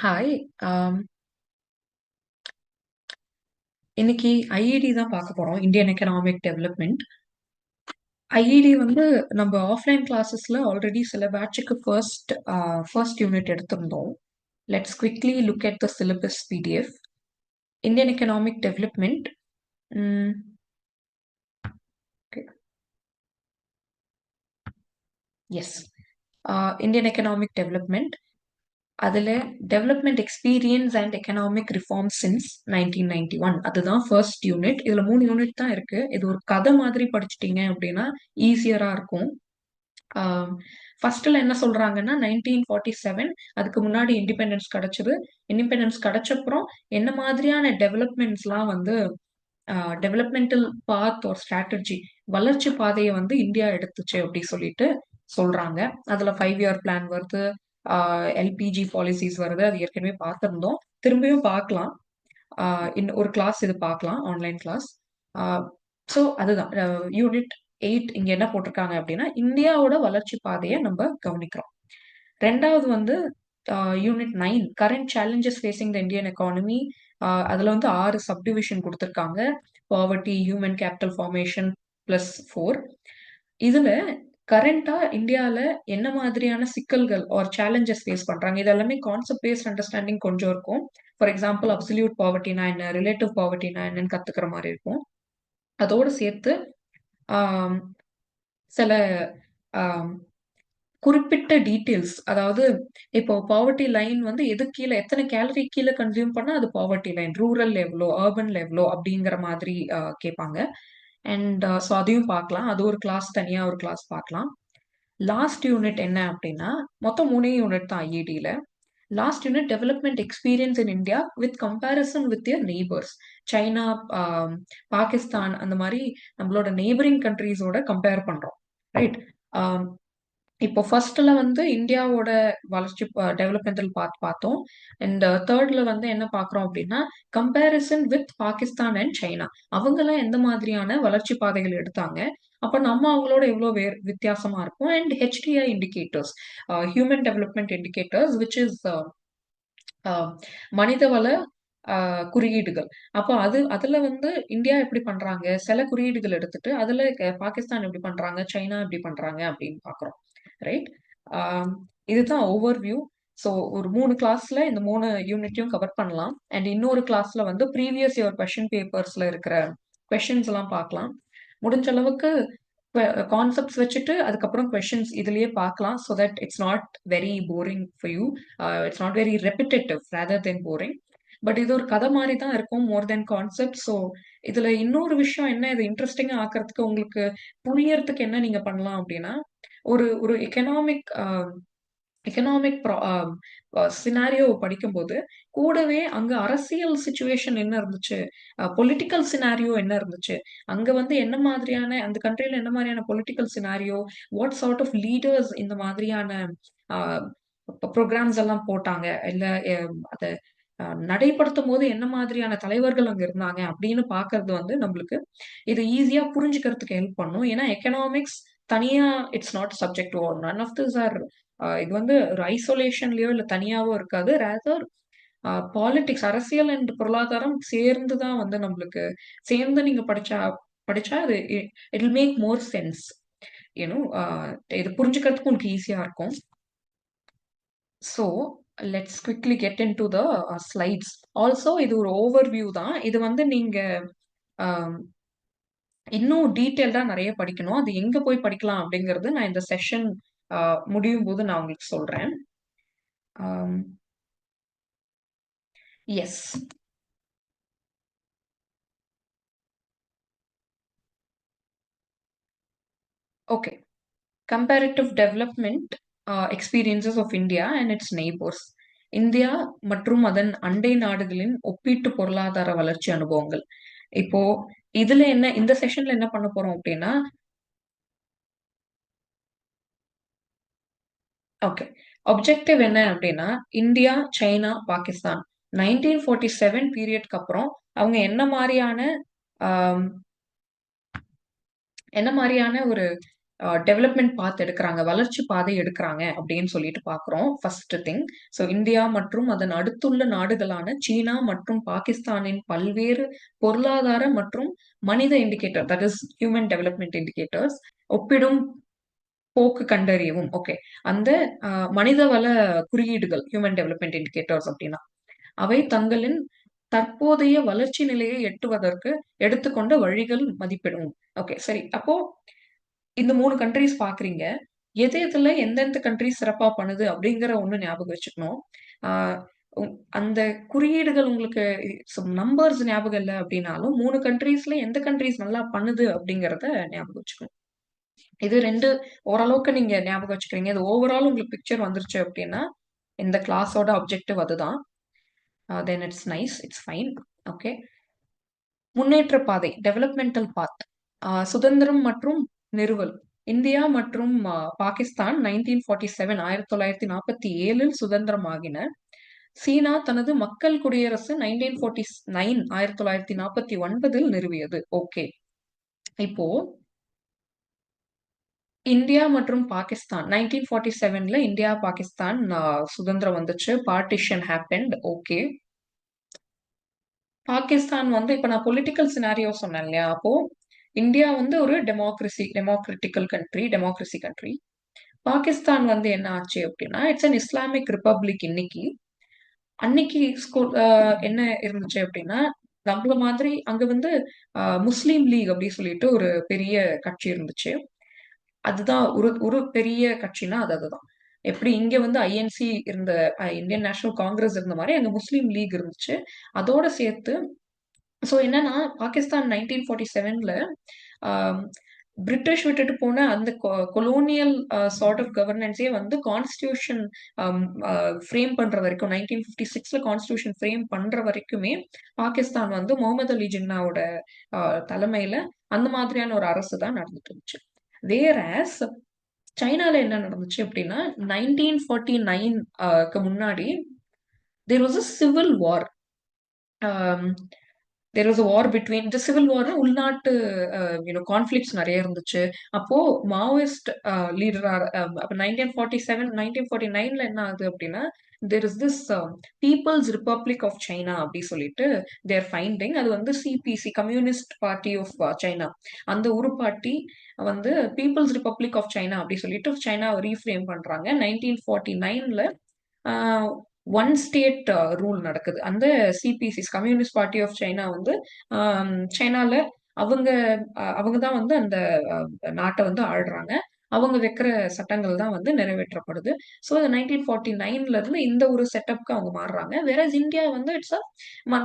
Hi. ஆம், இன்னைக்கு IET தான் பார்க்க போறோம். Indian economic development. ஐஇடி வந்து நம்ம ஆஃப்லைன் கிளாஸஸ்ல ஆல்ரெடி சில பேட்சுக்கு ஃபர்ஸ்ட் யூனிட் எடுத்திருந்தோம். Let's quickly look at the syllabus PDF. Indian economic development. Yes. Indian economic development. அதுல development experience and economic reform since 1991 அதுதான் ஃபர்ஸ்ட் யூனிட். இதுல 3 யூனிட் தான் இருக்கு. இது ஒரு கதை மாதிரி படிச்சிட்டீங்க அப்படின்னா ஈஸியரா இருக்கும். ஃபர்ஸ்ட்ல என்ன சொல்றாங்கன்னா 1947 அதுக்கு முன்னாடி இண்டிபெண்டன்ஸ் கிடைச்சது. இண்டிபெண்டன்ஸ் கிடைச்சப்புறம் என்ன மாதிரியான டெவலப்மெண்ட்ஸ்லாம் வந்து டெவலப்மெண்டல் பாத் ஒரு ஸ்ட்ராட்டஜி வளர்ச்சி பாதையை வந்து இந்தியா எடுத்துச்சு அப்படி சொல்லிட்டு சொல்றாங்க. அதுல 5 இயர் பிளான் வருது, எல்பிஜி பாலிசிஸ் வருது. அது ஏற்கனவே பார்த்திருந்தோம், திரும்பியும் பார்க்கலாம். இன்னும் ஒரு கிளாஸ் இது பார்க்கலாம், ஆன்லைன் கிளாஸ். ஸோ அதுதான் யூனிட் 8. இங்க என்ன போட்டிருக்காங்க அப்படின்னா இந்தியாவோட வளர்ச்சி பாதையை நம்ம கவனிக்கிறோம். ரெண்டாவது வந்து unit 9 current challenges facing the Indian economy. அதுல வந்து 6 சப்டிவிஷன் கொடுத்துருக்காங்க. Poverty, human capital formation +4. இதுல கரண்டா இந்தியால என்ன மாதிரியான சிக்கல்கள் ஆர் சேலஞ்சஸ் ஃபேஸ் பண்றாங்க, இது எல்லாமே கான்செப்ட் பேஸ்ட் அண்டர்ஸ்டாண்டிங் கொஞ்சம் இருக்கும். ஃபார் எக்ஸாம்பிள் அப்சல்யூட் பாவர்ட்டினா என்ன, ரிலேட்டிவ் பாவர்ட்டினா என்னன்னு கத்துக்கிற மாதிரி இருக்கும். அதோடு சேர்த்து ஆம், சில ஆம், குறிப்பிட்ட டீட்டெயில்ஸ், அதாவது இப்போ பாவர்ட்டி லைன் வந்து எது கீழே எத்தனை கேலரி கீழே கன்சியூம் பண்ணா அது பாவர்ட்டி லைன், ரூரல் எவ்வளோ, அர்பன்ல எவ்வளோ அப்படிங்கிற மாதிரி கேட்பாங்க. அண்ட் ஸோ அதையும் பார்க்கலாம். அது ஒரு கிளாஸ், தனியா ஒரு கிளாஸ் பார்க்கலாம். லாஸ்ட் யூனிட் என்ன அப்படின்னா மொத்தம் 3 யூனிட் தான் ஐஇடியில. Last unit development experience in India with comparison with your neighbours. China, Pakistan, அந்த மாதிரி நம்மளோட நெய்பரிங் கண்ட்ரீஸோட கம்பேர் பண்றோம். ரைட். இப்போ ஃபர்ஸ்ட்ல வந்து இந்தியாவோட வளர்ச்சி டெவலப்மெண்டல் பார்த்தோம். அண்ட் தேர்ட்ல வந்து என்ன பார்க்குறோம் அப்படின்னா comparison with Pakistan and China. அவங்கெல்லாம் எந்த மாதிரியான வளர்ச்சி பாதைகள் எடுத்தாங்க, அப்போ நம்ம அவங்களோட எவ்வளோ வித்தியாசமா இருக்கும். And HDI indicators, human development indicators, which is மனிதவள குறியீடுகள். அப்போ அதுல வந்து இந்தியா எப்படி பண்றாங்க, சில குறியீடுகள் எடுத்துட்டு அதுல பாகிஸ்தான் எப்படி பண்றாங்க, சைனா எப்படி பண்றாங்க அப்படின்னு பாக்குறோம். ரைட். இதுதான் ஓவர் வியூ. ஸோ ஒரு 3 கிளாஸ்ல இந்த 3 யூனிட்டையும் கவர் பண்ணலாம். அண்ட் இன்னொரு கிளாஸ்ல வந்து ப்ரீவியஸ் இயர் கொஸ்டின் பேப்பர்ஸ்ல இருக்கிற கொஸ்டின்ஸ் எல்லாம் பார்க்கலாம். முடிஞ்ச அளவுக்கு கான்செப்ட்ஸ் வச்சுட்டு அதுக்கப்புறம் கொஸ்டின்ஸ் இதுலயே பார்க்கலாம். So that it's not very boring for you. It's not very repetitive rather then boring. But இது ஒரு கதை மாதிரி தான் இருக்கும், மோர் தென் கான்செப்ட். ஸோ இதுல இன்னொரு விஷயம் என்ன, இது இன்ட்ரெஸ்டிங்கா ஆக்கிறதுக்கு உங்களுக்கு புரியறதுக்கு என்ன நீங்க பண்ணலாம் அப்படின்னா ஒரு ஒரு எக்கனாமிக் சினாரியோ படிக்கும்போது கூடவே அங்க அரசியல் சுச்சுவேஷன் என்ன இருந்துச்சு, பொலிட்டிக்கல் சினாரியோ என்ன இருந்துச்சு, அங்க வந்து என்ன மாதிரியான அந்த கண்ட்ரில என்ன மாதிரியான political scenario, what sort of leaders இந்த மாதிரியான ப்ரோக்ராம்ஸ் எல்லாம் போட்டாங்க, இல்ல அதை நடைப்படுத்தும் போது என்ன மாதிரியான தலைவர்கள் அங்க இருந்தாங்க அப்படின்னு பாக்குறது வந்து நம்மளுக்கு இது ஈஸியா புரிஞ்சுக்கிறதுக்கு ஹெல்ப் பண்ணும். ஏன்னா எக்கனாமிக்ஸ் தனியா it's not subject to none of this are. இது வந்து ஒரு ஐசோலேஷன்லயோ இல்ல தனியாவோ இருக்காது. ரேதர் பாலிடிக்ஸ், அரசியல் அண்ட் பொருளாதாரம் சேர்ந்து தான் வந்து நம்மளுக்கு சேர்ந்து நீங்க படிச்சா படிச்சா அது it will make more sense. You know, இது புரிஞ்சுக்கிறதுக்கு உங்களுக்கு ஈஸியா இருக்கும். So let's quickly get into the slides. Also இது ஒரு ஓவர் வியூ தான். இது வந்து நீங்க இன்னும் டீட்டெயில்டா நிறைய படிக்கணும். அது எங்க போய் படிக்கலாம் அப்படிங்கிறது நான் இந்த செஷன் முடியும் போது நான் உங்களுக்கு சொல்றேன். Yes. Okay. Comparative development experiences of India and its neighbours. India மற்றும் அதன் அண்டை நாடுகளின் ஒப்பீட்டு பொருளாதார வளர்ச்சி அனுபவங்கள். இப்போ இதுல என்ன, இந்த செஷன்ல என்ன பண்ண போறோம் அப்படின்னா, ஓகே, ஆப்ஜெக்டிவ் என்ன அப்படின்னா இந்தியா, சைனா, பாகிஸ்தான் 1947 பீரியட்க்கு அப்புறம் அவங்க ஆம், என்ன மாதிரியான ஒரு டெவலப்மெண்ட் பாத் எடுக்கிறாங்க, வளர்ச்சி பாதை எடுக்கிறாங்க அப்படின்னு சொல்லிட்டு பார்க்குறோம் ஃபர்ஸ்ட் திங். ஸோ இந்தியா மற்றும் அதன் அடுத்துள்ள நாடுகளான சீனா மற்றும் பாகிஸ்தானின் பல்வேறு பொருளாதார மற்றும் மனித indicator, that is human development indicators ஒப்பிடும் போக்கு கண்டறியவும். ஓகே, அந்த மனிதவள குறியீடுகள், ஹியூமன் டெவலப்மெண்ட் இண்டிகேட்டர்ஸ் அப்படின்னா அவை தங்களின் தற்போதைய வளர்ச்சி நிலையை எட்டுவதற்கு எடுத்துக்கொண்ட வழிகள் மதிப்பிடும். ஓகே, சரி. அப்போ இந்த 3 கண்ட்ரீஸ் பாக்குறீங்க. எது எதுல எந்தெந்த கண்ட்ரீஸ் சிறப்பா பண்ணுது அப்படிங்கிற ஒண்ணு ஞாபகம் வச்சுக்கணும். ஆஹ் அந்த குறியீடுகள் உங்களுக்கு நம்பர்ஸ் ஞாபகம் இல்லை அப்படின்னாலும் 3 கண்ட்ரீஸ்ல எந்த கண்ட்ரீஸ் நல்லா பண்ணுது அப்படிங்கறத ஞாபகம் வச்சுக்கணும். இது 2 ஓரளவுக்கு நீங்க ஞாபகம் வச்சுக்கிறீங்க. இது ஓவரால் உங்களுக்கு பிக்சர் வந்துருச்சு அப்படின்னா இந்த கிளாஸோட அப்ஜெக்டிவ் அதுதான். Then it's nice, it's fine. Okay, முன்னேற்ற பாதை, டெவலப்மெண்டல் பாத், சுதந்திரம் மற்றும் நிறுவல். இந்தியா மற்றும் பாகிஸ்தான் 1947 1947 சுதந்திரமாகின. சீனா தனது மக்கள் குடியரசு 1949 1949 நிறுவியது. ஓகே, இப்போ இந்தியா மற்றும் பாகிஸ்தான் 1947 இந்தியா பாகிஸ்தான் சுதந்திரம் வந்துச்சு. Partition happened. ஓகே, பாகிஸ்தான் இப்ப நான் பொலிட்டிக்கல் சினாரியோ சொன்னேன் இல்லையா? அப்போ இந்தியா ஒரு டெமோக்ரசி கண்ட்ரி. பாகிஸ்தான் என்ன ஆச்சு அப்படின்னா இட்ஸ் அன் இஸ்லாமிக் ரிப்பப்ளிக். அன்னைக்கு ஸ்கூல் என்ன இருந்துச்சு அப்படின்னா நம்மள மாதிரி அங்க முஸ்லீம் லீக் அப்படி சொல்லிட்டு ஒரு பெரிய கட்சி இருந்துச்சு. அதுதான் ஒரு ஒரு பெரிய கட்சினா அதுதான். எப்படி இங்க ஐஎன்சி இருந்த இந்தியன் நேஷனல் காங்கிரஸ் இருந்த மாதிரி அங்க முஸ்லீம் லீக் இருந்துச்சு. அதோட சேர்த்து ஸோ என்னன்னா பாகிஸ்தான் 1947 பிரிட்டிஷ் விட்டுட்டு போன அந்த கொலோனியல் சார்ட் ஆஃப் கவர்னன்ஸே கான்ஸ்டியூஷன் ஃப்ரேம் பண்ற வரைக்கும் 1956 கான்ஸ்டியூஷன் ஃப்ரேம் பண்ற வரைக்குமே பாகிஸ்தான் முகமது அலி ஜின்னாவோட தலைமையில அந்த மாதிரியான ஒரு அரசு தான் நடந்துட்டு இருந்துச்சு. வேறஸ் சைனால என்ன நடந்துச்சு அப்படின்னா 1949 முன்னாடி there was a civil war. There was a war between the civil war, உள்நாட்டு கான்ஃபிளிக்ஸ் நிறைய இருந்துச்சு. அப்போ மாவோயிஸ்ட் லீடரா அப்ப 1947 1949 என்ன ஆகுது அப்படின்னா there is this people's republic of China அப்படி சொல்லிட்டு தேர் ஃபைண்டிங். அது CPC, communist party of China, அந்த உருப்பாட்டி பீப்புள்ஸ் ரிப்பப்ளிக் ஆஃப் சைனா அப்படி சொல்லிட்டு சைனாவை ரீஃப்ரேம் பண்றாங்க. 1949 ஒன் ஸ்டேட் ரூல் நடக்குது. அந்த சிபிசிஸ், கம்யூனிஸ்ட் பார்ட்டி ஆஃப் சைனா சைனால அவங்க அவங்க தான் அந்த நாட்டை ஆள்றாங்க. அவங்க வைக்கிற சட்டங்கள் தான் நிறைவேற்றப்படுது. ஸோ 1949 இருந்து இந்த ஒரு செட்டப்க்கு அவங்க மாறுறாங்க. வேற இந்தியா இட்ஸ்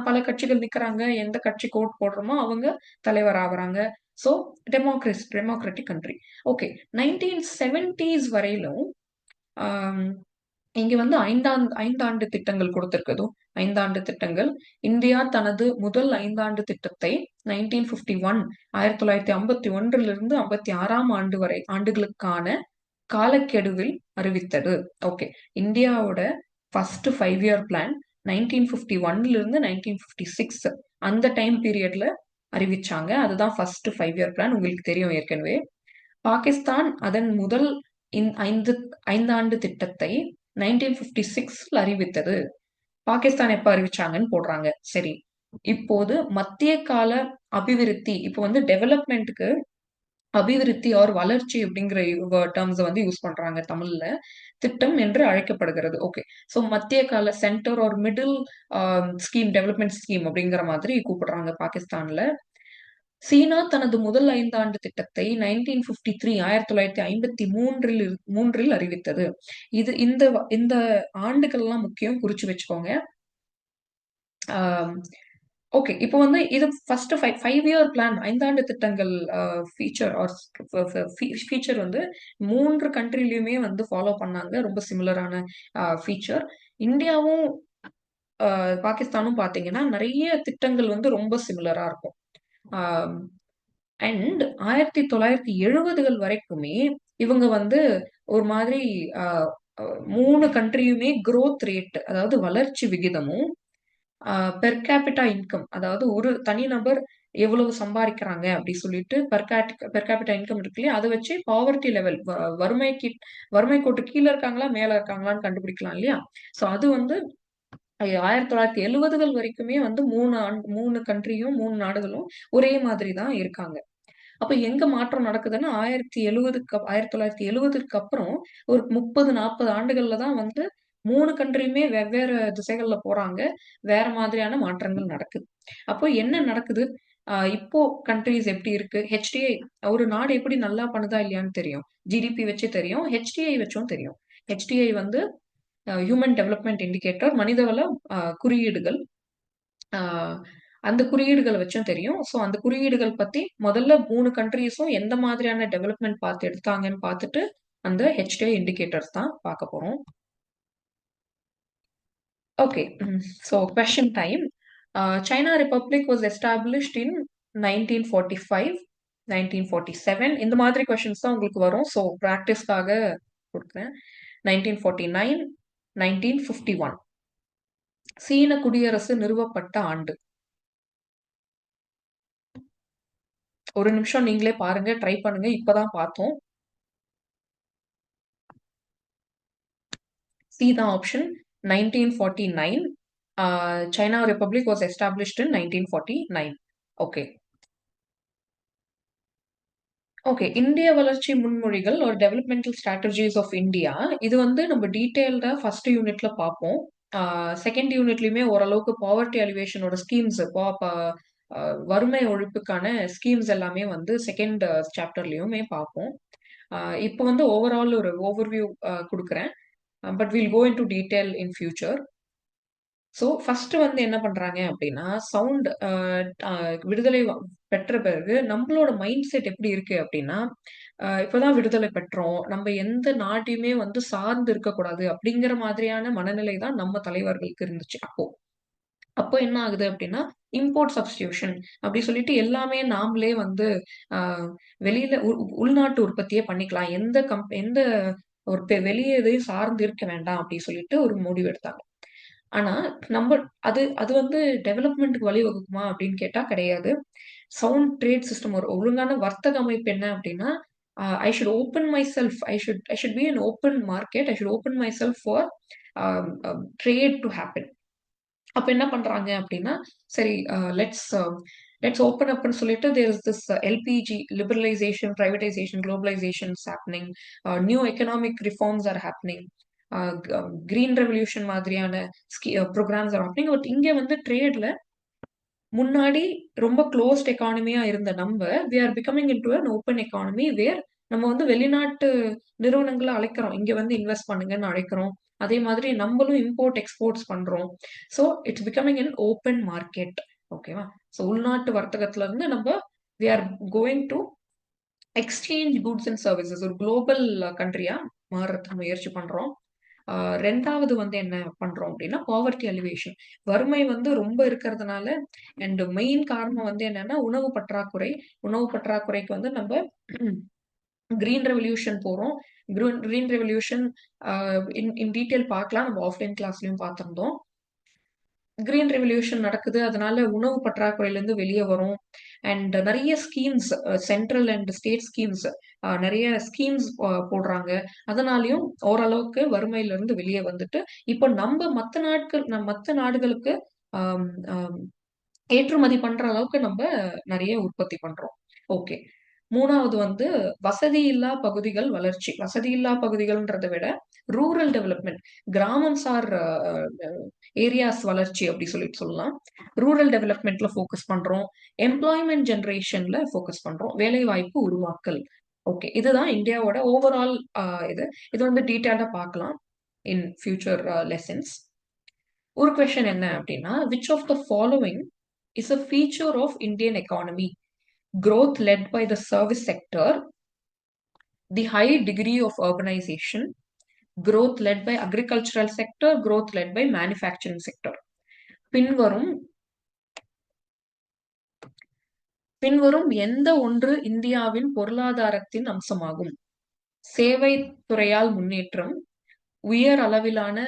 பல கட்சிகள் நிக்கிறாங்க. எந்த கட்சி கோட் போடுறோமோ அவங்க தலைவர் ஆகுறாங்க. So democratic country. Okay, 1970s வரையிலும் இங்க ஐந்தாண்டு திட்டங்கள் கொடுத்திருக்கதோ 5 ஆண்டு திட்டங்கள். இந்தியா தனது முதல் 5 ஆண்டு திட்டத்தை 1951 1951 56 வரை ஆண்டுகளுக்கான காலக்கெடுவில் அறிவித்தது. ஓகே, இந்தியாவோட ஃபர்ஸ்ட் 5 இயர் பிளான் 1951 1956 அந்த டைம் பீரியட்ல அறிவிச்சாங்க. அதுதான் ஃபர்ஸ்ட் 5 இயர் பிளான். உங்களுக்கு தெரியும் ஏற்கனவே. பாகிஸ்தான் அதன் முதல் 5 ஆண்டு திட்டத்தை 1956 அறிவித்தது. பாகிஸ்தான் எப்ப அறிவிச்சாங்கன்னு போடுறாங்க. சரி, இப்போது மத்திய கால அபிவிருத்தி, இப்போ டெவலப்மெண்ட்டுக்கு அபிவிருத்தி ஆர் வளர்ச்சி அப்படிங்கிற டேர்ம்ஸ் யூஸ் பண்றாங்க தமிழ்ல. திட்டம் என்று அழைக்கப்படுகிறது. ஓகே, ஸோ மத்திய கால centre or middle scheme, development scheme அப்படிங்கிற மாதிரி கூப்பிடுறாங்க பாகிஸ்தான்ல. சீனா தனது முதல் 5 ஆண்டு திட்டத்தை 1953 1953 அறிவித்தது. இந்த இந்த ஆண்டுகள்லாம் முக்கியம், குறிச்சு வச்சுக்கோங்க. ஓகே, இப்போ இது ஃபர்ஸ்ட் 5 இயர் பிளான், 5 ஆண்டு திட்டங்கள் ஃபீச்சர் ஆர் ஃபீச்சர் 3 கண்ட்ரிலயுமே ஃபாலோ பண்ணாங்க. ரொம்ப சிமிலரான ஃபீச்சர். இந்தியாவும் பாகிஸ்தானும் பாத்தீங்கன்னா நிறைய திட்டங்கள் ரொம்ப சிமிலரா இருக்கும். அண்ட் 1970கள் வரைக்குமே இவங்க ஒரு மாதிரி 3 கண்ட்ரியுமே growth ரேட், அதாவது வளர்ச்சி விகிதமும் பெர் கேபிட்டா இன்கம், அதாவது ஒரு தனிநபர் எவ்வளவு சம்பாதிக்கிறாங்க அப்படி சொல்லிட்டு பெர் கேபிட்டா இன்கம் இருக்கு இல்லையா, அதை வச்சு பாவர்ட்டி லெவல், வறுமை கோட்டு கீழே இருக்காங்களா மேல இருக்காங்களான்னு கண்டுபிடிக்கலாம் இல்லையா. சோ அது வந்து 1970கள் வரைக்குமே வந்து 3 கண்ட்ரியும் 3 நாடுகளும் ஒரே மாதிரி தான் இருக்காங்க. அப்ப எங்க மாற்றம் நடக்குதுன்னா 1970க்கு அப்புறம் ஒரு 30-40 ஆண்டுகள்ல தான் வந்து 3 கண்ட்ரியுமே வெவ்வேறு திசைகள்ல போறாங்க. வேற மாதிரியான மாற்றங்கள் நடக்குது. அப்போ என்ன நடக்குது? இப்போ கண்ட்ரீஸ் எப்படி இருக்கு? ஹெச்டிஐ, ஒரு நாடு எப்படி நல்லா பண்ணுதா இல்லையான்னு தெரியும். ஜிடிபி வச்சு தெரியும். ஹெச்டிஐ வச்சும் தெரியும். ஹெச்டிஐ வந்து ஹியூமன் டெவலப்மெண்ட் இண்டிகேட்டர், மனிதவள குறியீடுகள். ஆஹ் அந்த குறியீடுகள் வச்சும் தெரியும். ஸோ அந்த குறியீடுகள் பத்தி முதல்ல 3 கண்ட்ரீஸும் எந்த மாதிரியான டெவலப்மெண்ட் பார்த்து எடுத்தாங்கன்னு பார்த்துட்டு அந்த ஹெச்டிஐ இண்டிகேட்டர்ஸ் தான் பார்க்க போறோம். Okay. So question time. China Republic was established in 1945, 1947. இந்த மாதிரி கொஸ்டின்ஸ் தான் உங்களுக்கு வரும். ஸோ ப்ராக்டிஸ்க்காக கொடுக்குறேன். 1949, 1951. சீன குடியரசு நிறுவப்பட்ட ஆண்டு. ஒரு நிமிஷம் நீங்களே பாருங்க, ட்ரை பண்ணுங்க. இப்பதான் பார்த்தோம். சி தான் option. 1949. China Republic was established in 1949. Okay. Okay. இந்திய வளர்ச்சி முன்மொழிகள் ஒரு டெவலப்மெண்டல் ஸ்ட்ராட்டஜிஸ் ஆஃப் இந்தியா. இது வந்து நம்ம டீடைல்டா ஃபர்ஸ்ட் யூனிட்ல பார்ப்போம். செகண்ட் யூனிட்லயுமே ஓரளவுக்கு பாவர்ட்டி அலிவேஷனோட ஸ்கீம்ஸ், வறுமை ஒழிப்புக்கான ஸ்கீம்ஸ் எல்லாமே வந்து செகண்ட் சாப்டர்லயுமே பார்ப்போம். இப்போ வந்து ஓவரால் ஒரு ஓவர்வியூ கொடுக்குறேன். But will go into detail in future. So first வந்து என்ன பண்றாங்க அப்படின்னா, சவுண்ட் விடுதலை பெற்ற பிறகு நம்மளோட மைண்ட் செட் எப்படி இருக்கு அப்படின்னா, இப்பதான் விடுதலை பெற்றோம், நம்ம எந்த நாட்டையுமே வந்து சார்ந்து இருக்கக்கூடாது அப்படிங்கிற மாதிரியான மனநிலை தான் நம்ம தலைவர்களுக்கு இருந்துச்சு அப்போ. அப்போ என்ன ஆகுது அப்படின்னா, இம்போர்ட் சப்ஸ்டியூஷன் அப்படி சொல்லிட்டு எல்லாமே நாமளே வந்து ஆஹ் வெளியில உள்நாட்டு உற்பத்தியே பண்ணிக்கலாம், எந்த ஒரு வெளியே எதையும் சார்ந்து இருக்க வேண்டாம் அப்படி சொல்லிட்டு ஒரு முடிவு எடுத்தாங்க. ஆனா, நம்ம அது அது வந்து டெவலப்மென்ட்க்கு வழிவகுக்குமா அப்படின்னு கேட்டா கிடையாது. சவுண்ட் ட்ரேட் சிஸ்டம், ஒரு ஒழுங்கான வர்த்தக அமைப்பு என்ன அப்படின்னா, I should open my self, I should be an open market, I should open my self for trade to happen. அப்ப என்ன பண்றாங்க அப்படின்னா, சரி, லெட்ஸ் ஓப்பன் அப்னு சொல்லிட்டு there is this LPG liberalisation, privatisation, globalisation is happening. New economic reforms are happening. Green revolution மாதிரியான programs are happening. But இங்க வந்து ட்ரேட்ல முன்னாடி ரொம்ப க்ளோஸ்ட் எக்கானமியா இருந்த நம்ம, we are becoming into an open economy வேர் நம்ம வந்து வெளிநாட்டு நிறுவனங்களை அழைக்கிறோம், இங்க வந்து இன்வெஸ்ட் பண்ணுங்கன்னு அழைக்கிறோம். அதே மாதிரி நம்மளும் இம்போர்ட் எக்ஸ்போர்ட்ஸ் பண்றோம். So it's becoming an open market. ஓகேவா. ஸோ உள்நாட்டு வர்த்தகத்துல இருந்து நம்ம we are going to exchange goods and services, ஒரு குளோபல் கண்ட்ரியா மாறுறதுக்கு முயற்சி பண்றோம். ரெண்டாவது வந்து என்ன பண்றோம் அப்படின்னா, பாவர்ட்டி அலிவேஷன். வறுமை வந்து ரொம்ப இருக்கிறதுனால, அண்ட் மெயின் காரணம் வந்து என்னன்னா உணவு பற்றாக்குறை. உணவு பற்றாக்குறைக்கு வந்து நம்ம கிரீன் ரெவல்யூஷன் போறோம். கிரீன் ரெவல்யூஷன் இன் டீடைல் பார்க்கலாம், நம்ம ஆஃப்லைன் கிளாஸ்லயும் பார்த்திருந்தோம். கிரீன் ரெவல்யூஷன் நடக்குது, அதனால உணவு பற்றாக்குறையில இருந்து வெளியே வரும். அண்ட் நிறைய schemes, central and state schemes, நிறைய ஸ்கீம்ஸ் போடுறாங்க. அதனாலயும் ஓரளவுக்கு வறுமையில இருந்து வெளியே வந்துட்டு இப்போ நம்ம மத்த நாடுகளுக்கு ஆம், ஆம், ஏற்றுமதி பண்ற அளவுக்கு நம்ம நிறைய உற்பத்தி பண்றோம். ஓகே. மூணாவது வந்து வசதி இல்லா பகுதிகள் வளர்ச்சி. வசதி இல்லா பகுதிகள்ன்றதை விட ரூரல் டெவலப்மெண்ட், கிராமம் சார் ஏரியாஸ் வளர்ச்சி அப்படி சொல்லிட்டு சொல்லலாம். ரூரல் டெவலப்மெண்ட்ல ஃபோக்கஸ் பண்றோம். எம்ப்ளாய்மெண்ட் ஜெனரேஷன்ல ஃபோக்கஸ் பண்றோம். வேலை வாய்ப்பு உருவாக்கல். ஓகே. இதுதான் இந்தியாவோட ஓவரால் இது. இது வந்து டீட்டெயிலா பார்க்கலாம் இன் ஃபியூச்சர் லெசன்ஸ். ஒரு கொஸ்டின் என்ன அப்படின்னா, which of the following is a feature of Indian economy? Growth led by the service sector, the high degree of urbanization, growth led by agricultural sector, growth led by manufacturing sector. பின்வரும் பின்வரும் எந்த ஒன்று இந்தியாவின் பொருளாதாரத்தின் அம்சமாகும்? சேவை துறையால் முன்னேற்றம், உயர் அளவிலான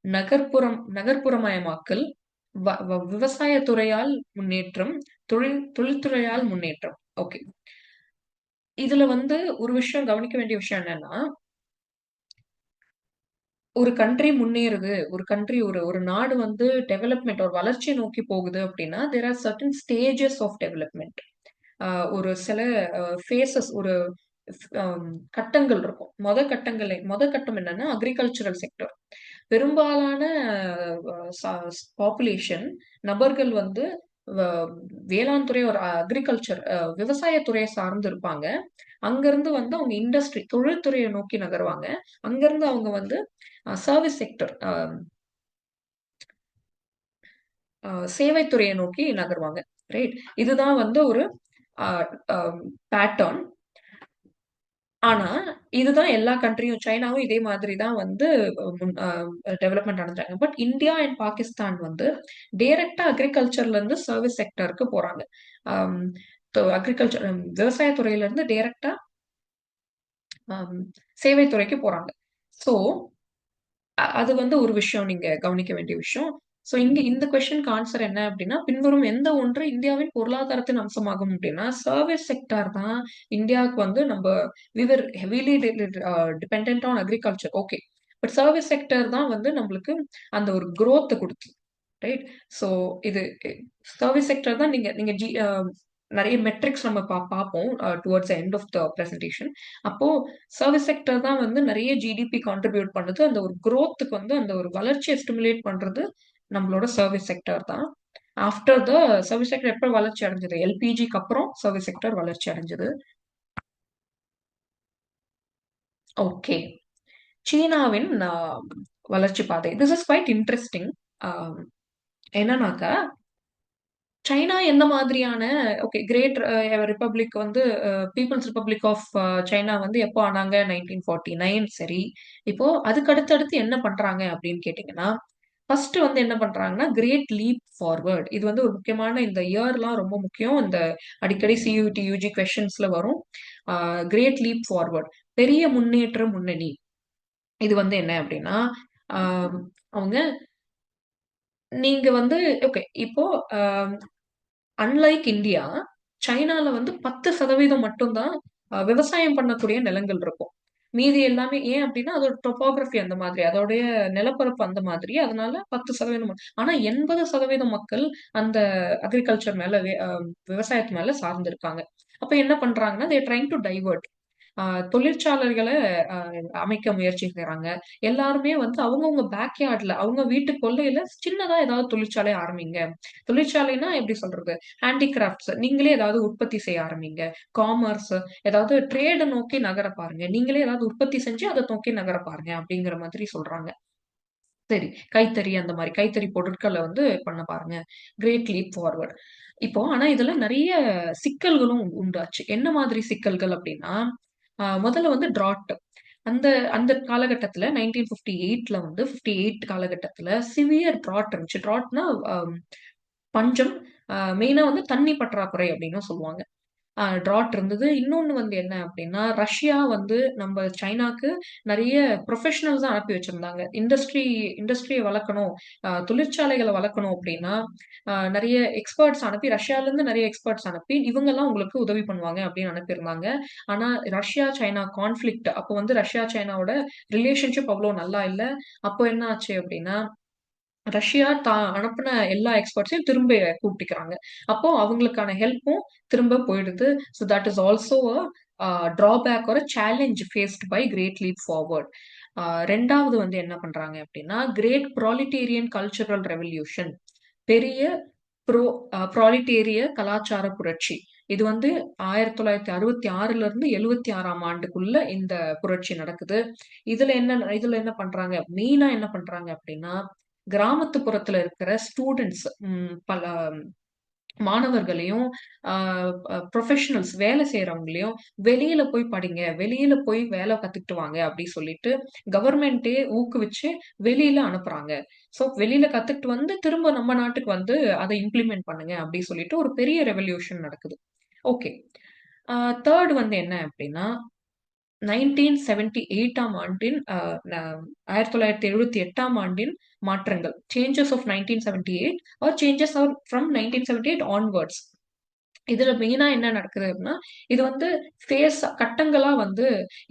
நகர்ப்புறமயமாக்கல், விவசாய துறையால் முன்னேற்றம், தொழில்துறையால் முன்னேற்றம். ஓகே. இதுல வந்து ஒரு விஷயம் கவனிக்க வேண்டிய விஷயம் என்னன்னா, ஒரு கண்ட்ரி முன்னேறுது, ஒரு கண்ட்ரி ஒரு நாடு வந்து டெவலப்மெண்ட் ஒரு வளர்ச்சிய நோக்கி போகுது அப்படின்னா, there are certain stages of development. ஒரு சில ஃபேஸஸ் ஒரு கட்டங்கள் இருக்கும். மொத கட்டம் என்னன்னா, அக்ரிகல்ச்சுரல் செக்டர். பெரும்பாலான பாப்புலேஷன் நபர்கள் வந்து வ வேளாண் துறை ஒரு அக்ரிகல்ச்சர் விவசாய துறைய சார்ந்து இருப்பாங்க. அங்கருந்து வந்து அவங்க இண்டஸ்ட்ரி தொழில்துறைய நோக்கி நகருவாங்க. அங்கருந்து அவங்க வந்து சர்விஸ் செக்டர் சேவை துறைய நோக்கி நகருவாங்க. ரைட்? இதுதான் வந்து ஒரு அ அ பேட்டர்ன். ஆனா, இதுதான் எல்லா கண்ட்ரியும் சைனாவும் இதே மாதிரி தான் வந்து முன் டெவலப்மெண்ட் அடைஞ்சாங்க. பட் இந்தியா அண்ட் பாகிஸ்தான் வந்து டைரக்ட்டா அக்ரிகல்ச்சர்ல இருந்து சர்விஸ் செக்டாருக்கு போறாங்க. அம் அக்ரிகல்ச்சர் விவசாய துறையில இருந்து டைரக்ட்டா அம் சேவை துறைக்கு போறாங்க. ஸோ அது வந்து ஒரு விஷயம் நீங்க கவனிக்க வேண்டிய விஷயம். ஸோ இங்க இந்த கொஸ்டினுக்கு ஆன்சர் என்ன அப்டின்னா, பின்வரும் எந்த ஒன்று இந்தியாவின் பொருளாதாரத்தின் அம்சமாகும் அப்டின்னா, சர்விஸ் செக்டார் தான் இந்தியாவுக்கு வந்து we were heavily dependent on agriculture. Okay. But service sector தான் வந்து நம்மளுக்கு அந்த ஒரு குரோத்த குடுத்தது. ரைட்? ஸோ இது சர்விஸ் செக்டார் தான் நீங்க நீங்க நெறைய மெட்ரிக்ஸ் நம்ம பார்ப்போம் towards the end of the presentation. அப்போ சர்விஸ் செக்டர் தான் வந்து நெறைய ஜிடிபி கான்ட்ரிபியூட் பண்ணுது. அந்த ஒரு குரோத்துக்கு வந்து அந்த ஒரு வளர்ச்சிய ஸ்டிமுலேட் பண்றது நம்மளோட சர்விஸ் செக்டார் தான். ஆஃப்டர் த சர்விஸ் செக்டர் எப்ப வளர்ச்சி அடைஞ்சது? எல்பிஜிக்கு அப்புறம் சர்விஸ் செக்டார் வளர்ச்சி அடைஞ்சது. ஓகே. சீனாவின் வளர்ச்சி பாதை. This is quite interesting. அ என்னன்னாக்கா, சைனா எந்த மாதிரியான ஓகே கிரேட் ரிப்பப்ளிக் வந்து பீப்புள்ஸ் ரிப்பப்ளிக் ஆஃப் சைனா வந்து எப்போ ஆனாங்க 1949 சரி. இப்போ அதுக்கு அடுத்தடுத்து என்ன பண்றாங்க அப்படின்னு கேட்டீங்கன்னா, ஃபர்ஸ்ட் வந்து என்ன பண்றாங்கன்னா, கிரேட் லீப் ஃபார்வர்ட். இது வந்து ஒரு முக்கியமான இந்த இயர்லாம் ரொம்ப முக்கியம். இந்த அடிக்கடி சியூடி, யுஜி கொஸ்டின்ஸ்ல வரும். Great leap forward. பெரிய முன்னேற்ற முன்னணி. இது வந்து என்ன அப்படின்னா, ஆ, அவங்க நீங்க வந்து ஓகே இப்போ அன்லைக் இந்தியா, சைனால வந்து 10% மட்டும் தான் விவசாயம் பண்ணக்கூடிய நிலங்கள் இருக்கும். மீதி எல்லாமே ஏன் அப்டின்னா, அதோட டொபாகிராஃபி அந்த மாதிரி. அதோடைய நிலப்பரப்பு அந்த மாதிரி. அதனால 10% ஆனா 80% மக்கள் அந்த அக்ரிகல்ச்சர் மேல விவசாயத்து மேல சார்ந்து இருக்காங்க. அப்ப என்ன பண்றாங்கன்னா, they are trying to divert. ஆ தொழிற்சாலைகள அ அமைக்க முயற்சி செய்றாங்க. எல்லாருமே வந்து அவங்கவங்க பேக்யார்ட்ல, அவங்க வீட்டு கொல்லையில சின்னதா ஏதாவது தொழிற்சாலை ஆரம்பிங்க. தொழிற்சாலைனா எப்படி சொல்றது? ஹேண்டிகிராஃப்ட்ஸ் நீங்களே ஏதாவது உற்பத்தி செய்ய ஆரம்பிங்க. காமர்ஸ் ஏதாவது ட்ரேட நோக்கி நகர பாருங்க. நீங்களே ஏதாவது உற்பத்தி செஞ்சு அத நோக்கி நகர பாருங்க அப்படிங்கிற மாதிரி சொல்றாங்க. சரி. கைத்தறி அந்த மாரி கைத்தறி பொருட்கள வந்து பண்ண பாருங்க. Great leap forward. இப்போ ஆனா இதுல நெறைய சிக்கல்களும் உண்டாச்சு. என்ன மாதிரி சிக்கல்கள் அப்டின்னா, முதல்ல வந்து ட்ராட். அந்த அந்த காலகட்டத்துல 1958ல வந்து 58 காலகட்டத்துல சிவியர் ட்ராட் இருந்துச்சு. ட்ராட்னா பஞ்சம். மெயினா வந்து தண்ணி பற்றாக்குறை அப்டின்னும் சொல்லுவாங்க. ட்ராட் இருந்தது. இன்னொன்னு வந்து என்ன அப்டின்னா, ரஷ்யா வந்து நம்ம சைனாக்கு நெறைய ப்ரொஃபஷனல்ஸா அனுப்பி வச்சிருந்தாங்க. இண்டஸ்ட்ரிய வளர்க்கணும், தொழிற்சாலைகள வளர்க்கணும் அப்டின்னா, நெறைய எக்ஸ்பர்ட்ஸ் அனுப்பி ரஷ்யாலருந்து நெறைய எக்ஸ்பர்ட்ஸ் அனுப்பி, இவங்கலாம் உங்களுக்கு உதவி பண்ணுவாங்க அப்டின்னு அனுப்பியிருந்தாங்க. ஆனா, ரஷ்யா, சைனா கான்ஃப்ளிக்ட் அப்போ வந்து ரஷ்யா, சைனாவோட ரிலேஷன்ஷிப் அவ்ளோ நல்லா இல்ல. அப்போ என்ன ஆச்சு அப்டின்னா, ரஷ்யா அனுப்புன எல்லா எக்ஸ்பர்ட்ஸையும் திரும்ப கூப்பிட்டுக்கிறாங்க. அப்போ அவங்களுக்கான ஹெல்ப்பும் திரும்ப போயிடுது. So that is also drawback ஒரு challenge faced by great leap forward. 2வது வந்து என்ன பண்றாங்க அப்படின்னா, கிரேட் ப்ராலிட்டேரியன் கல்ச்சுரல் ரெவல்யூஷன். பெரிய ப்ரோ ப்ராலிட்டேரிய கலாச்சார புரட்சி. இது வந்து 1966ல இருந்து 76ஆம் ஆண்டுக்குள்ள இந்த புரட்சி நடக்குது. இதுல என்ன பண்றாங்க? மெயினா என்ன பண்றாங்க அப்படின்னா, கிராமத்துப்புறத்துல இருக்கிற ஸ்டூடண்ட்ஸ் பல மாணவர்களையும், ஆ புரொஃபஷனல்ஸ் வேலை செய்றவங்களையும், "வெளியில போய் படிங்க. வெளியில போய் வேலை கத்துக்கிட்டு வாங்க" அப்படி சொல்லிட்டு கவர்மெண்ட்டே ஊக்குவிச்சு வெளியில அனுப்புறாங்க. ஸோ வெளியில கத்துக்கிட்டு வந்து திரும்ப நம்ம நாட்டுக்கு வந்து அத இம்ப்ளிமெண்ட் பண்ணுங்க அப்படி சொல்லிட்டு ஒரு பெரிய ரெவல்யூஷன் நடக்குது. ஓகே. ஆ 3 வந்து என்ன அப்படின்னா, 1978 ஆண்டின் 1978 மாற்றங்கள், changes of 1978 are changes are from 1978 onwards. இதுல மெயினா என்ன நடக்குது அப்படின்னா, இது வந்து கட்டங்களா வந்து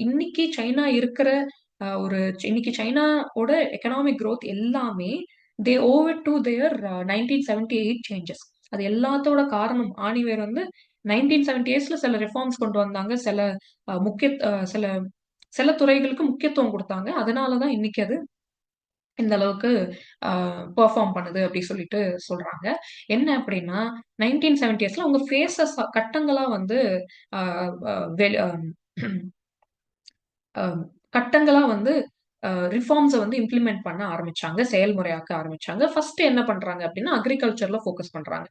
இன்னைக்கு சைனா இருக்கிற இன்னைக்கு சைனாவோட எக்கனாமிக் growth எல்லாமே they owe it to their 1978 changes. அது எல்லாத்தோட காரணம் ஆணிவேர் வந்து 1978ல சில ரிஃபார்ம்ஸ் கொண்டு வந்தாங்க. சில முக்கிய சில சில துறைகளுக்கு முக்கியத்துவம் கொடுத்தாங்க. அதனாலதான் இன்னைக்கு அது இந்த அளவுக்கு பெர்ஃபார்ம் பண்ணுது அப்படி சொல்லிட்டு சொல்றாங்க. என்ன அப்படின்னா 1970ஸ்ல அவங்க கட்டங்களா வந்து ஆஹ் ஆஹ் வெளி- ஆஹ் ஆஹ் கட்டங்களா வந்து ரிஃபார்ம்ஸை வந்து இம்ப்ளிமெண்ட் பண்ண ஆரம்பிச்சாங்க, செயல்முறையாக்க ஆரம்பிச்சாங்க. ஃபர்ஸ்ட் என்ன பண்றாங்க அப்படின்னா அக்ரிகல்ச்சர்ல ஃபோக்கஸ் பண்றாங்க.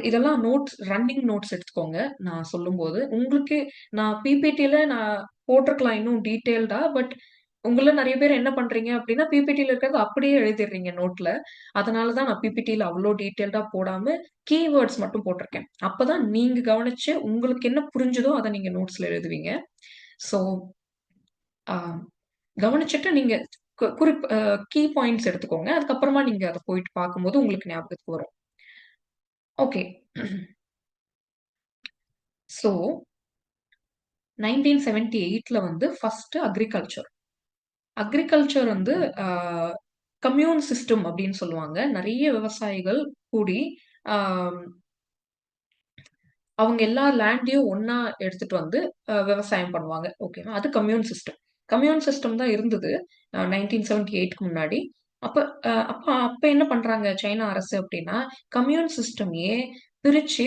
இதெல்லாம் நோட்ஸ், ரன்னிங் நோட்ஸ் எடுத்துக்கோங்க. நான் சொல்லும்போது உங்களுக்கு நான் பிபிடில நான் போட்டிருக்கலாம் இன்னும் டீட்டெயில்டா. பட் உங்கள நிறைய பேர் என்ன பண்றீங்க அப்படின்னா பிபிடில இருக்கிறது அப்படியே எழுதிடுறீங்க நோட்ல. அதனாலதான் நான் பிபிடில அவ்வளோ டீட்டெயில்டா போடாம கீவேர்ட்ஸ் மட்டும் போட்டிருக்கேன். அப்பதான் நீங்க கவனிச்சு உங்களுக்கு என்ன புரிஞ்சுதோ அதை நீங்க நோட்ஸ்ல எழுதுவீங்க. ஸோ கவனிச்சுட்டு நீங்க கீ பாயிண்ட்ஸ் எடுத்துக்கோங்க. அதுக்கப்புறமா நீங்க அதை போயிட்டு பார்க்கும்போது உங்களுக்கு ஞாபகத்துக்கு வரும். ஓகே. ஸோ 1978ல வந்து ஃபர்ஸ்ட் அக்ரிகல்ச்சர். அக்ரிகல்ச்சர் வந்து கம்யூன் சிஸ்டம் அப்படின்னு சொல்லுவாங்க. நிறைய விவசாயிகள் கூடி ஆஹ் அவங்க எல்லா லேண்டையும் ஒன்னா எடுத்துட்டு வந்து விவசாயம் பண்ணுவாங்க. ஓகேவா? அது கம்யூன் சிஸ்டம். கம்யூன் சிஸ்டம் தான் இருந்தது 1978க்கு முன்னாடி. அப்ப அப்ப என்ன பண்றாங்க சைனா அரசு அப்படின்னா, கம்யூன் சிஸ்டமையே பிரிச்சு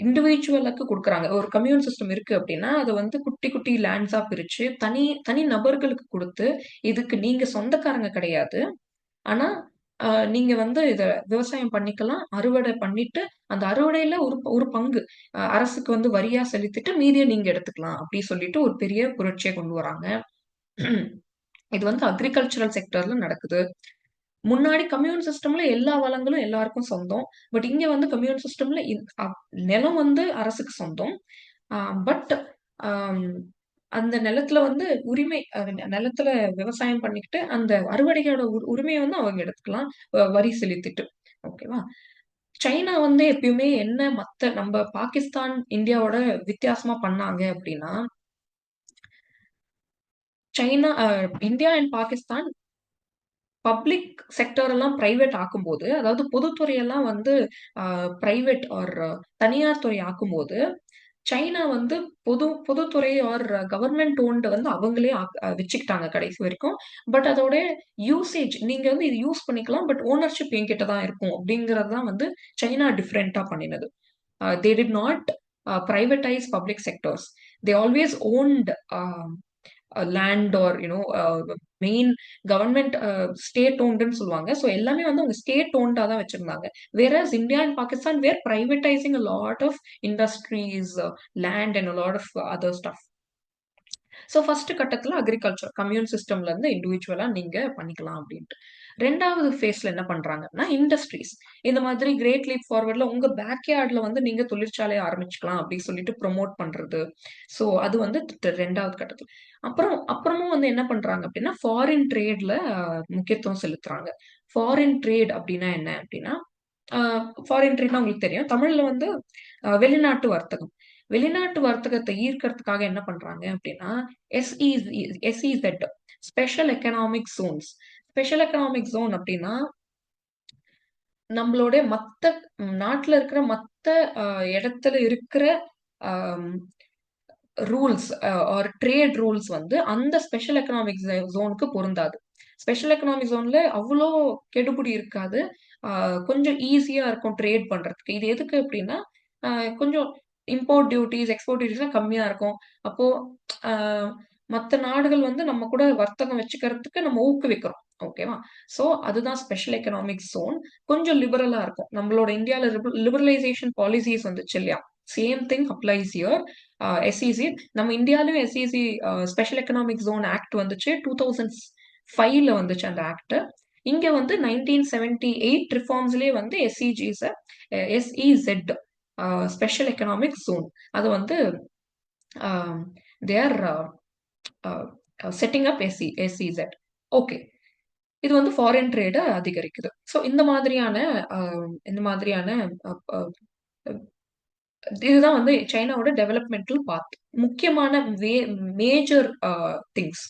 இண்டிவிஜுவலுக்கு கொடுக்குறாங்க. ஒரு கம்யூன் சிஸ்டம் இருக்கு அப்படின்னா அதை வந்து குட்டி குட்டி லேண்ட்ஸா பிரிச்சு தனி தனி நபர்களுக்கு கொடுத்து, இதுக்கு நீங்க சொந்தக்காரங்க கிடையாது. ஆனா நீங்க வந்து இத விவசாயம் பண்ணிக்கலாம். அறுவடை பண்ணிட்டு அந்த அறுவடையில ஒரு ஒரு பங்கு அரசுக்கு வந்து வரியா செலுத்திட்டு மீதிய நீங்க எடுத்துக்கலாம் அப்படி சொல்லிட்டு ஒரு பெரிய புரட்சியை கொண்டு வராங்க. இது வந்து அக்ரிகல்ச்சரல் செக்டர்ல நடக்குது. முன்னாடி கம்யூன் சிஸ்டம்ல எல்லா வளங்களும் எல்லாருக்கும் சொந்தம். பட் இங்க வந்து கம்யூன் சிஸ்டம்ல நிலம் வந்து அரசுக்கு சொந்தம். பட் அந்த நிலத்துல வந்து நிலத்துல விவசாயம் பண்ணிக்கிட்டு அந்த அறுவடையோட உரிமையை வந்து அவங்க எடுத்துக்கலாம் வரி செலுத்திட்டு. ஓகேவா? சைனா வந்து எப்பயுமே என்ன நம்ம பாகிஸ்தான் இந்தியாவோட வித்தியாசமா பண்ணாங்க அப்படின்னா, China India and Pakistan public sector எல்லாம் பிரைவேட் ஆக்கும்போது, அதாவது பொதுத்துறையெல்லாம் வந்து பிரைவேட் ஆர் தனியார் துறை ஆக்கும்போது, சைனா வந்து பொதுத்துறை ஆர் கவர்மெண்ட் ஓன்டு வந்து அவங்களே வச்சுக்கிட்டாங்க கடைசி வரைக்கும். பட் அதோட யூசேஜ் நீங்க வந்து இது யூஸ் பண்ணிக்கலாம். பட் ஓனர்ஷிப் என்கிட்ட தான் இருக்கும் அப்படிங்கறது தான் வந்து சைனா டிஃபரெண்டா பண்ணினது. They did not privatize public sectors. They always owned land or main government state ஓன்டுன்னு சொல்லுவாங்க. ஸோ எல்லாமே வந்து அவங்க ஸ்டேட் ஓன்டா தான் வச்சிருந்தாங்க. Versus India and Pakistan were privatizing a lot of industries, land and a lot of other stuff. So first கட்டத்துல agriculture commune சிஸ்டம்ல இருந்து இண்டிவிஜுவலா நீங்க பண்ணிக்கலாம் அப்படின்ட்டு. ரெண்டாவது ஃபேஸ்ல என்ன பண்றாங்கன்னா இண்டஸ்ட்ரீஸ். இந்த மாதிரி கிரேட் லீப் ஃபார்வர்ட்ல உங்க பேக்யார்ட்ல வந்து நீங்க தொழிற்சாலையை ஆரம்பிச்சுக்கலாம் அப்படின்னு சொல்லிட்டு ப்ரொமோட் பண்றது. ஸோ அது வந்து ரெண்டாவது கட்டத்துல. அப்புறமும் வந்து என்ன பண்றாங்க அப்படின்னா ஃபாரின் ட்ரேட்ல முக்கியத்துவம் செலுத்துறாங்க. ஃபாரின் ட்ரேட் அப்படின்னா என்ன அப்படின்னா, ஃபாரின் ட்ரேட்னா உங்களுக்கு தெரியும். தமிழ்ல வந்து வெளிநாட்டு வர்த்தகம். வெளிநாட்டு வர்த்தகத்தை ஈர்க்கறதுக்காக என்ன பண்றாங்க அப்படின்னா SEZ, special economic zones. Special economic zone அப்படின்னா நம்மளோட நாட்டுல இருக்கிற மத்த இடத்துல இருக்கிற ரூல்ஸ் ஆர் ட்ரேட் ரூல்ஸ் வந்து அந்த ஸ்பெஷல் எக்கனாமிக் ஜோனுக்கு பொருந்தாது. ஸ்பெஷல் எக்கனாமிக் ஜோன்ல அவ்வளோ கெடுபிடி இருக்காது. கொஞ்சம் ஈஸியா இருக்கும் ட்ரேட் பண்றதுக்கு. இது எதுக்கு அப்படின்னா கொஞ்சம் இம்போர்ட் டியூட்டிஸ், எக்ஸ்போர்ட் டியூட்டிஸ் கம்மியா இருக்கும். அப்போ மற்ற நாடுகள் வந்து நம்ம கூட வர்த்தகம் வச்சுக்கிறதுக்கு நம்ம ஊக்குவிக்கிறோம். ஓகேவா? சோ அதுதான் ஸ்பெஷல் எக்கனாமிக் ஜோன். கொஞ்சம் லிபரலா இருக்கும். நம்மளோட இந்தியால லிபரலைசேஷன் பாலிசிஸ் வந்துச்சு இல்லையா? Same thing applies here. SEZ நம்ம இந்தியாலயும் SEZ special economic zone act வந்துச்சு 2005ல வந்துச்சு அந்த ஆக்ட். இங்க வந்து 1978 ரிஃபார்ம்ஸ்லயே வந்து எஸ்இசெட் ஸ்பெஷல் எக்கனாமிக் ஜோன் அது வந்து தேர் செட்டிங் அப் எஸ்இசெட். ஓகே. இது வந்து ஃபாரின் ட்ரேட அதிகரிக்குது. ஸோ இந்த மாதிரியான அ அ இதுதான் வந்து சைனாவோட டெவலப்மெண்டல் பாத். முக்கியமான major things.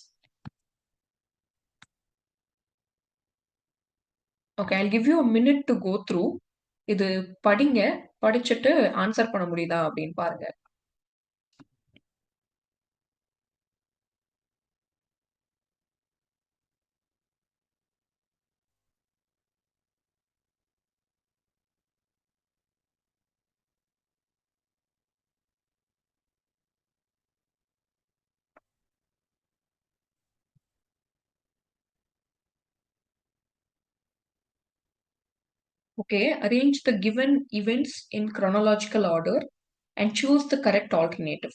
Okay. I'll give you a minute to go through. இது படிங்க. படிச்சுட்டு ஆன்சர் பண்ண முடியுதா அப்படின்னு பாருங்க. Okay, arrange the given events in chronological order and choose the correct alternative.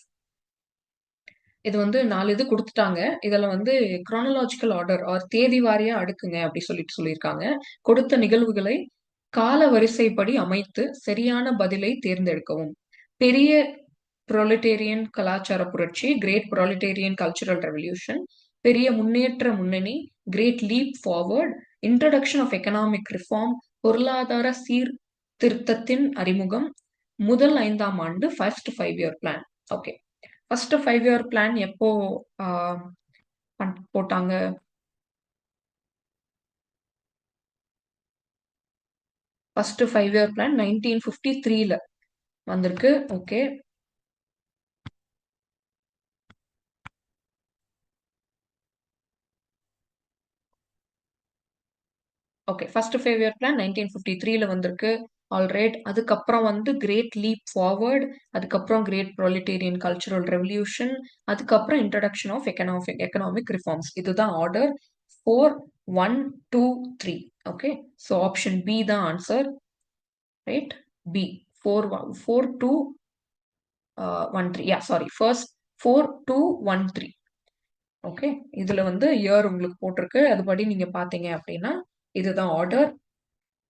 இது வந்து 4 இது குடுத்துட்டாங்க. இதுல வந்து குரோனலாஜிக்கல் ஆர்டர் தேதி வாரியா அடுக்குங்க அப்படி சொல்லியிருக்காங்க. கொடுத்த நிகழ்வுகளை கால வரிசைப்படி அமைத்து சரியான பதிலை தேர்ந்தெடுக்கவும். பெரிய புரொலிட்டேரியன் கலாச்சார புரட்சி, கிரேட் புரொலிட்டேரியன் கல்ச்சுரல் ரெவல்யூஷன், பெரிய முன்னேற்ற முன்னணி, great leap forward, introduction of economic reform, பொருளாதார சீர்திருத்தத்தின் அறிமுகம், முதல் 5ஆம் ஆண்டு, first 5 year plan. Okay. First 5 year plan எப்போ ஆஹ், போட்டாங்க? ஃபர்ஸ்ட் 5 இயர் பிளான் 1953ல வந்திருக்கு. Okay. Okay. First 5 year plan 1953ல வந்திருக்கு. ஆல்ரைட். அதுக்கப்புறம் வந்து கிரேட் லீப் ஃபார்வர்ட், அதுக்கப்புறம் கிரேட் ப்ரொலிட்டேரியன் கல்ச்சுரல் ரெவல்யூஷன், அதுக்கப்புறம் இன்ட்ரடக்ஷன் ஆஃப் எக்கனாமிக் ரிஃபார்ம்ஸ். இதுதான் order. 4, 1, 2, 3. Okay. So option B தான் ஆன்சர். ரைட். பி. 4, 4, 2, 1, 3. யா, சாரி. ஃபர்ஸ்ட் 4, 2, 1, 3. ஓகே. இதுல வந்து இயர் உங்களுக்கு போட்டிருக்கு. அதுபடி நீங்க பாத்தீங்க அப்படின்னா இதுதான் ஆர்டர்.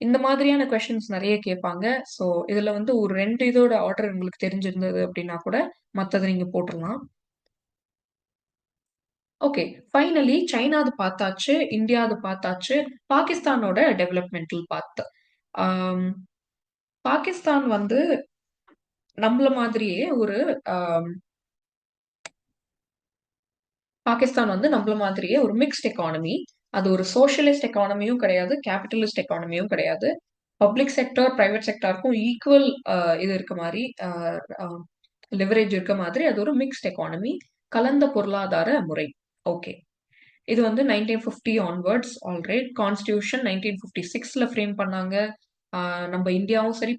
இந்த மாதிரியான கொஸ்டின்ஸ் நிறைய கேட்பாங்க. ஸோ இதுல வந்து ஒரு 2 இதோட ஆர்டர் உங்களுக்கு தெரிஞ்சிருந்தது அப்படின்னா கூட மத்ததை நீங்க போட்டுடலாம். ஓகே. ஃபைனலி சைனாது பார்த்தாச்சு, இந்தியாது பார்த்தாச்சு. பாகிஸ்தானோட டெவலப்மெண்டல் பார்த்து. ஆம், பாகிஸ்தான் வந்து நம்மள மாதிரியே பாகிஸ்தான் வந்து நம்மள மாதிரியே ஒரு மிக்ஸ்ட் எக்கானமி. அது ஒரு சோஷியலிஸ்ட் எக்கானமியும் கிடையாது, கேபிட்டலிஸ்ட் எக்கானமியும் கிடையாது. பப்ளிக் செக்டர், பிரைவேட் செக்டருக்கும் ஈக்குவல் இது இருக்க மாதிரி, லிவரேஜ் இருக்க மாதிரி அது ஒரு மிக்ஸ்ட் எக்கானமி. கலந்த பொருளாதார முறை. ஓகே. இது வந்து 1950 ஆன்வர்ட்ஸ். ஆல்ரைட். கான்ஸ்டியூஷன் 1956ல ஃப்ரேம் பண்ணாங்க. நம்ம இந்தியாவும் சரி,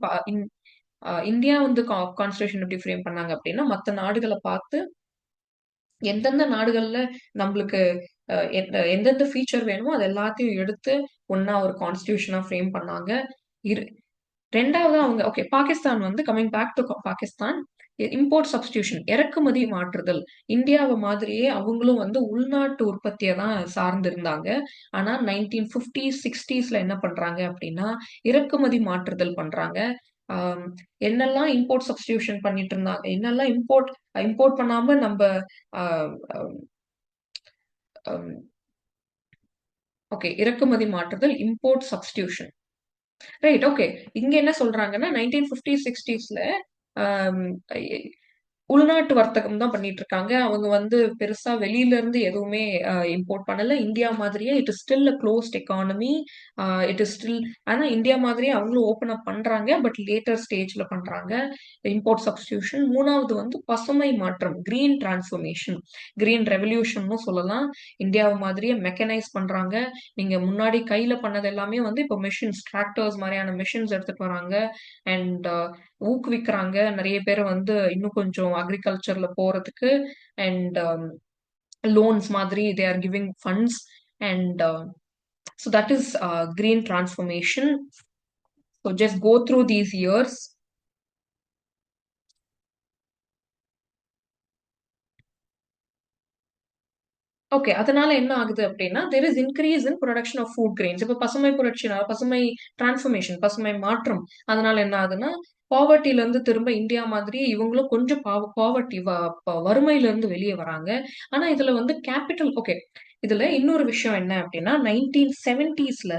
இந்தியா வந்து கான்ஸ்டியூஷன் எப்படி ஃப்ரேம் பண்ணாங்க அப்படின்னா, மற்ற நாடுகளை பார்த்து எந்தெந்த நாடுகள்ல நம்மளுக்கு எந்தெந்த ஃபீச்சர் வேணுமோ அது எல்லாத்தையும் எடுத்து ஒண்ணா ஒரு கான்ஸ்டியூஷனா ஃப்ரேம் பண்ணாங்க. இரு 2வது அவங்க ஓகே. பாகிஸ்தான் வந்து coming back to Pakistan, import substitution, இறக்குமதி மாற்றுதல். இந்தியாவை மாதிரியே அவங்களும் வந்து உள்நாட்டு உற்பத்தியை தான் சார்ந்து இருந்தாங்க. ஆனா 1950s 60sல என்ன பண்றாங்க அப்படின்னா இறக்குமதி மாற்றுதல் பண்றாங்க. ஆம், என்னெல்லாம் இம்போர்ட் சப்ஸ்டியூஷன் பண்ணிட்டு இருந்தாங்க, என்னெல்லாம் இம்போர்ட் இம்போர்ட் பண்ணாம நம்ம ஓகே. இறக்குமதி மாற்றுதல், இம்போர்ட் சப்ஸ்டியூஷன். ரைட். ஓகே. இங்க என்ன சொல்றாங்கன்னா 1950s 60sல உள்நாட்டு வர்த்தகம் தான் பண்ணிட்டு இருக்காங்க. அவங்க வந்து பெருசா வெளியில இருந்து எதுவுமே இம்போர்ட் பண்ணல. இந்தியா மாதிரியே it is still a closed economy. It is still. ஆனா இந்தியா மாதிரியே அவங்களும் ஓப்பன் அப் பண்றாங்க. பட் லேட்டர் ஸ்டேஜ்ல பண்றாங்க. Import substitution. 3வது வந்து பசுமை மாற்றம், கிரீன் டிரான்ஸ்ஃபர்மேஷன், கிரீன் ரெவல்யூஷன்னு சொல்லலாம். இந்தியாவை மாதிரியே மெக்கனைஸ் பண்றாங்க. நீங்க முன்னாடி கையில பண்ணது எல்லாமே வந்து இப்போ மிஷின்ஸ், டிராக்டர்ஸ் மாதிரியான மிஷின்ஸ் எடுத்துட்டு வராங்க. அண்ட் ஊக்குவிக்கிறாங்க நிறைய பேரை வந்து இன்னும் கொஞ்சம் அக்ரிகல்ச்சர்ல போறதுக்கு. அண்ட் லோன்ஸ் மாதிரி they are giving funds. And so that is green transformation. So just go through these years. Okay. அதனால என்ன ஆகுது அப்படின்னா there is increase in production of food grains. இப்போ பசுமை புரட்சினால, பசுமை டிரான்ஸ்ஃபர்மேஷன், பசுமை மாற்றம், அதனால என்ன ஆகுதுன்னா பாவர்ட்டில இருந்து திரும்ப இந்தியா மாதிரி இவங்களும் கொஞ்சம் பாவர்ட்டி வறுமையில இருந்து வெளியே வராங்க. ஆனா இதுல வந்து கேபிட்டல் ஓகே. இதுல இன்னொரு விஷயம் என்ன அப்படின்னா 1970ஸ்ல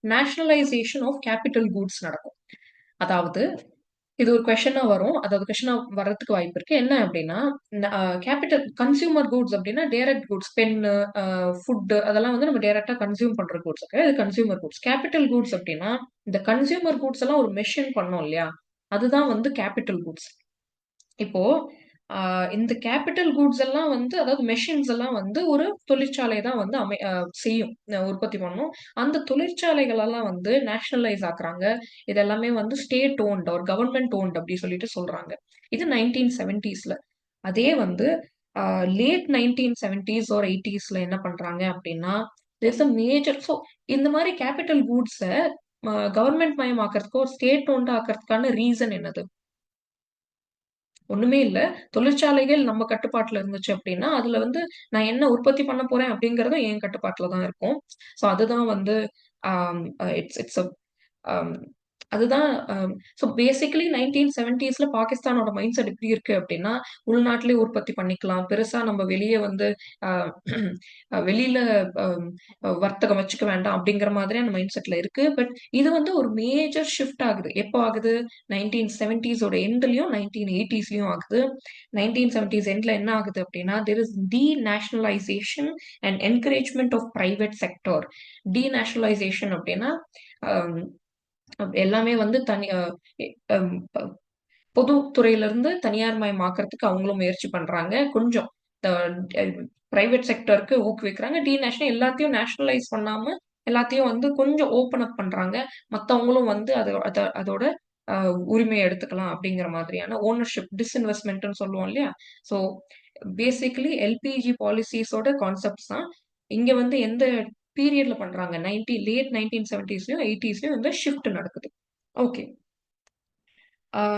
நேஷனலைசேஷன் ஆஃப் கேபிட்டல் கூட்ஸ் நடக்கும். அதாவது இது ஒரு கொஸ்டினா வரும். அதாவது கொஸ்டினா வர்றதுக்கு வாய்ப்பு இருக்கு. என்ன அப்படின்னா கேபிட்டல் கன்சியூமர் கூட்ஸ் அப்படின்னா டைரக்ட் கூட்ஸ் பென்னு, ஃபுட் அதெல்லாம் வந்து நம்ம டைரக்டா கன்சியூம் பண்ற கூட்ஸ். இது கன்சியூமர் கூட்ஸ். கேபிட்டல் கூட்ஸ் அப்படின்னா இந்த கன்சியூமர் கூட்ஸ் எல்லாம் ஒரு மெஷின் பண்ணோம் இல்லையா? அதுதான் வந்து கேபிட்டல் கூட்ஸ். இப்போ இந்த கேபிட்டல் கூட்ஸ் எல்லாம் வந்து அதாவது மெஷின்ஸ் எல்லாம் வந்து ஒரு தொழிற்சாலை தான் வந்து செய்யும், உற்பத்தி பண்ணும். அந்த தொழிற்சாலைகள் எல்லாம் வந்து நேஷனலைஸ் ஆக்குறாங்க. இது எல்லாமே வந்து ஸ்டேட் ஓன்ட் ஒரு கவர்மெண்ட் ஓன்ட் அப்படி சொல்லிட்டு சொல்றாங்க. இது 1970ஸ்ல. அதே வந்து லேட் 1970s ஒரு 80ஸ்ல என்ன பண்றாங்க அப்படின்னா there's a மேஜர் ஸோ இந்த மாதிரி கேபிட்டல் கூட்ஸை கவர்மெண்ட் மயமாக்குறதுக்கு ஒரு ஸ்டேட் ஓன்ட் ஆக்குறதுக்கான ரீசன் என்னது? ஒண்ணுமே இல்ல. தொழிற்சாலைகள் நம்ம கட்டுப்பாட்டுல இருந்துச்சு அப்படின்னா, அதுல வந்து நான் என்ன உற்பத்தி பண்ண போறேன் அப்படிங்கிறதும் என் கட்டுப்பாட்டுல தான் இருக்கும். ஸோ அதுதான் வந்து ஆம் இட்ஸ் இட்ஸ் அ ஆம் அதுதான் ஸோ பேசிக்கலி 1970ஸ்ல பாகிஸ்தானோட மைண்ட் செட் எப்படி இருக்கு அப்படின்னா, உள்நாட்டிலேயே உற்பத்தி பண்ணிக்கலாம். பெருசா நம்ம வெளிய வந்து அ வெளியில அம் வர்த்தகம் வச்சுக்க வேண்டாம் அப்படிங்கிற மாதிரியான மைண்ட் செட்ல இருக்கு. பட் இது வந்து ஒரு மேஜர் ஷிஃப்ட் ஆகுது. எப்போ ஆகுது? 1970ஸோட எண்ட்லயும் 1980ஸ்லயும் ஆகுது. 1970ஸ் எண்ட்ல என்ன ஆகுது அப்படின்னா, there is denationalisation and encouragement of private sector. Denationalisation அப்படின்னா, அம் எல்லாமே வந்து தனி அ எ அம் ப பொதுத்துறையில இருந்து தனியார் மயமாக்குறதுக்கு அவங்களும் முயற்சி பண்றாங்க. கொஞ்சம் த அ பிரைவேட் செக்டாருக்கு ஊக்குவிக்கிறாங்க. டீநேஷனல் எல்லாத்தையும் நேஷனலைஸ் பண்ணாம, எல்லாத்தையும் வந்து கொஞ்சம் ஓப்பன் அப் பண்றாங்க. மத்தவங்களும் வந்து அதோட அ உரிமைய எடுத்துக்கலாம் அப்படிங்கிற மாதிரியான ஓனர்ஷிப் டிஸ்இன்வெஸ்ட்மென்ட்ன்னு சொல்லுவோம் இல்லையா? ஸோ பேசிக்கலி எல்பிஜி பாலிசிஸோட கான்செப்ட்ஸ் தான். இங்க வந்து எந்த பீரியட்ல பண்றாங்க? லேட் 1970ஸ்லயும் 80ஸ்லயும் இந்த ஷிஃப்ட் நடக்குது. Okay.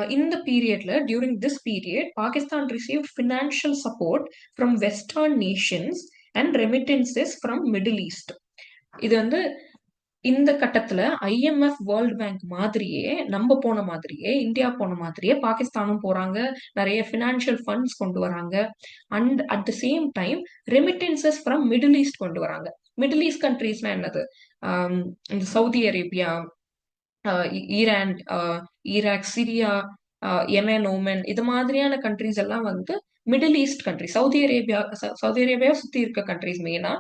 In the period, during this period, Pakistan received financial support from Western nations and remittances from Middle East. இது வந்து இந்த கட்டத்துல IMF வேர்ல்ட் பேங்க் மாதிரியே நம்ம போன மாதிரியே இந்தியா போன மாதிரியே பாகிஸ்தானும் போறாங்க. நிறைய ஃபினான்ஷியல் ஃபண்ட்ஸ் கொண்டு வராங்க. And at the same time remittances from middle east கொண்டு வராங்க. மிடில் ஈஸ்ட் கண்ட்ரீஸ்னா என்னது? இந்த Saudi Arabia, Iran, Iraq, Syria, Yemen, Oman இது மாதிரியான கண்ட்ரீஸ் எல்லாம் வந்து middle east country. Saudi Arabia சுத்தி இருக்க கண்ட்ரீஸ் மெயினா.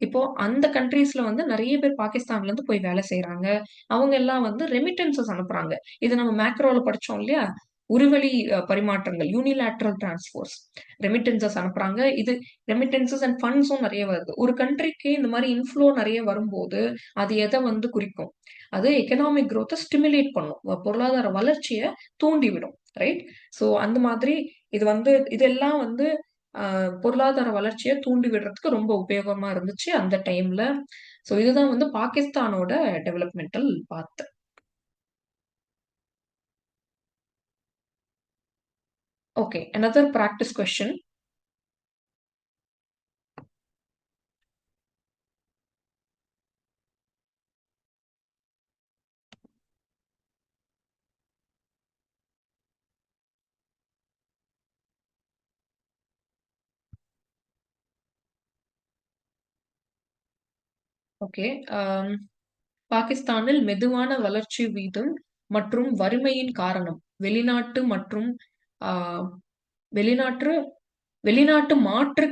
இப்போ அந்த கண்ட்ரீஸ்ல வந்து நிறைய பேர் பாகிஸ்தான்ல இருந்து போய் வேலை செய்றாங்க. அவங்க எல்லாம் வந்து ரெமிட்டன்சஸ் அனுப்புறாங்க. இது நம்ம மேக்ரோல படிச்சோம் இல்லையா? உருவழி பரிமாற்றங்கள் யூனிலேட்ரல் டிரான்ஸ்போர்ட்ஸ். ரெமிட்டன்சஸ் அனுப்புறாங்க. இது ரெமிட்டன்சஸ் அண்ட் ஃபண்ட்ஸும் நிறைய வருது. ஒரு கண்ட்ரிக்கு இந்த மாதிரி இன்ஃப்ளோ நிறைய வரும்போது அது எதை வந்து குறிக்கும்? அது எக்கனாமிக் growth ஸ்டிமுலேட் பண்ணும். பொருளாதார வளர்ச்சிய தூண்டிவிடும். ரைட்? ஸோ அந்த மாதிரி இது வந்து இதெல்லாம் வந்து பொருளாதார வளர்ச்சிய தூண்டி விடுறதுக்கு ரொம்ப உபயோகமா இருந்துச்சு அந்த டைம்ல. ஸோ இதுதான் வந்து பாகிஸ்தானோட developmental path. Okay. another practice question. Okay. பாகிஸ்தானில் மெதுவான வளர்ச்சி வீதம் மற்றும் வறுமையின் காரணம் வெளிநாட்டு மற்றும் ஆஹ், வெளிநாட்டு வெளிநாட்டு மாற்று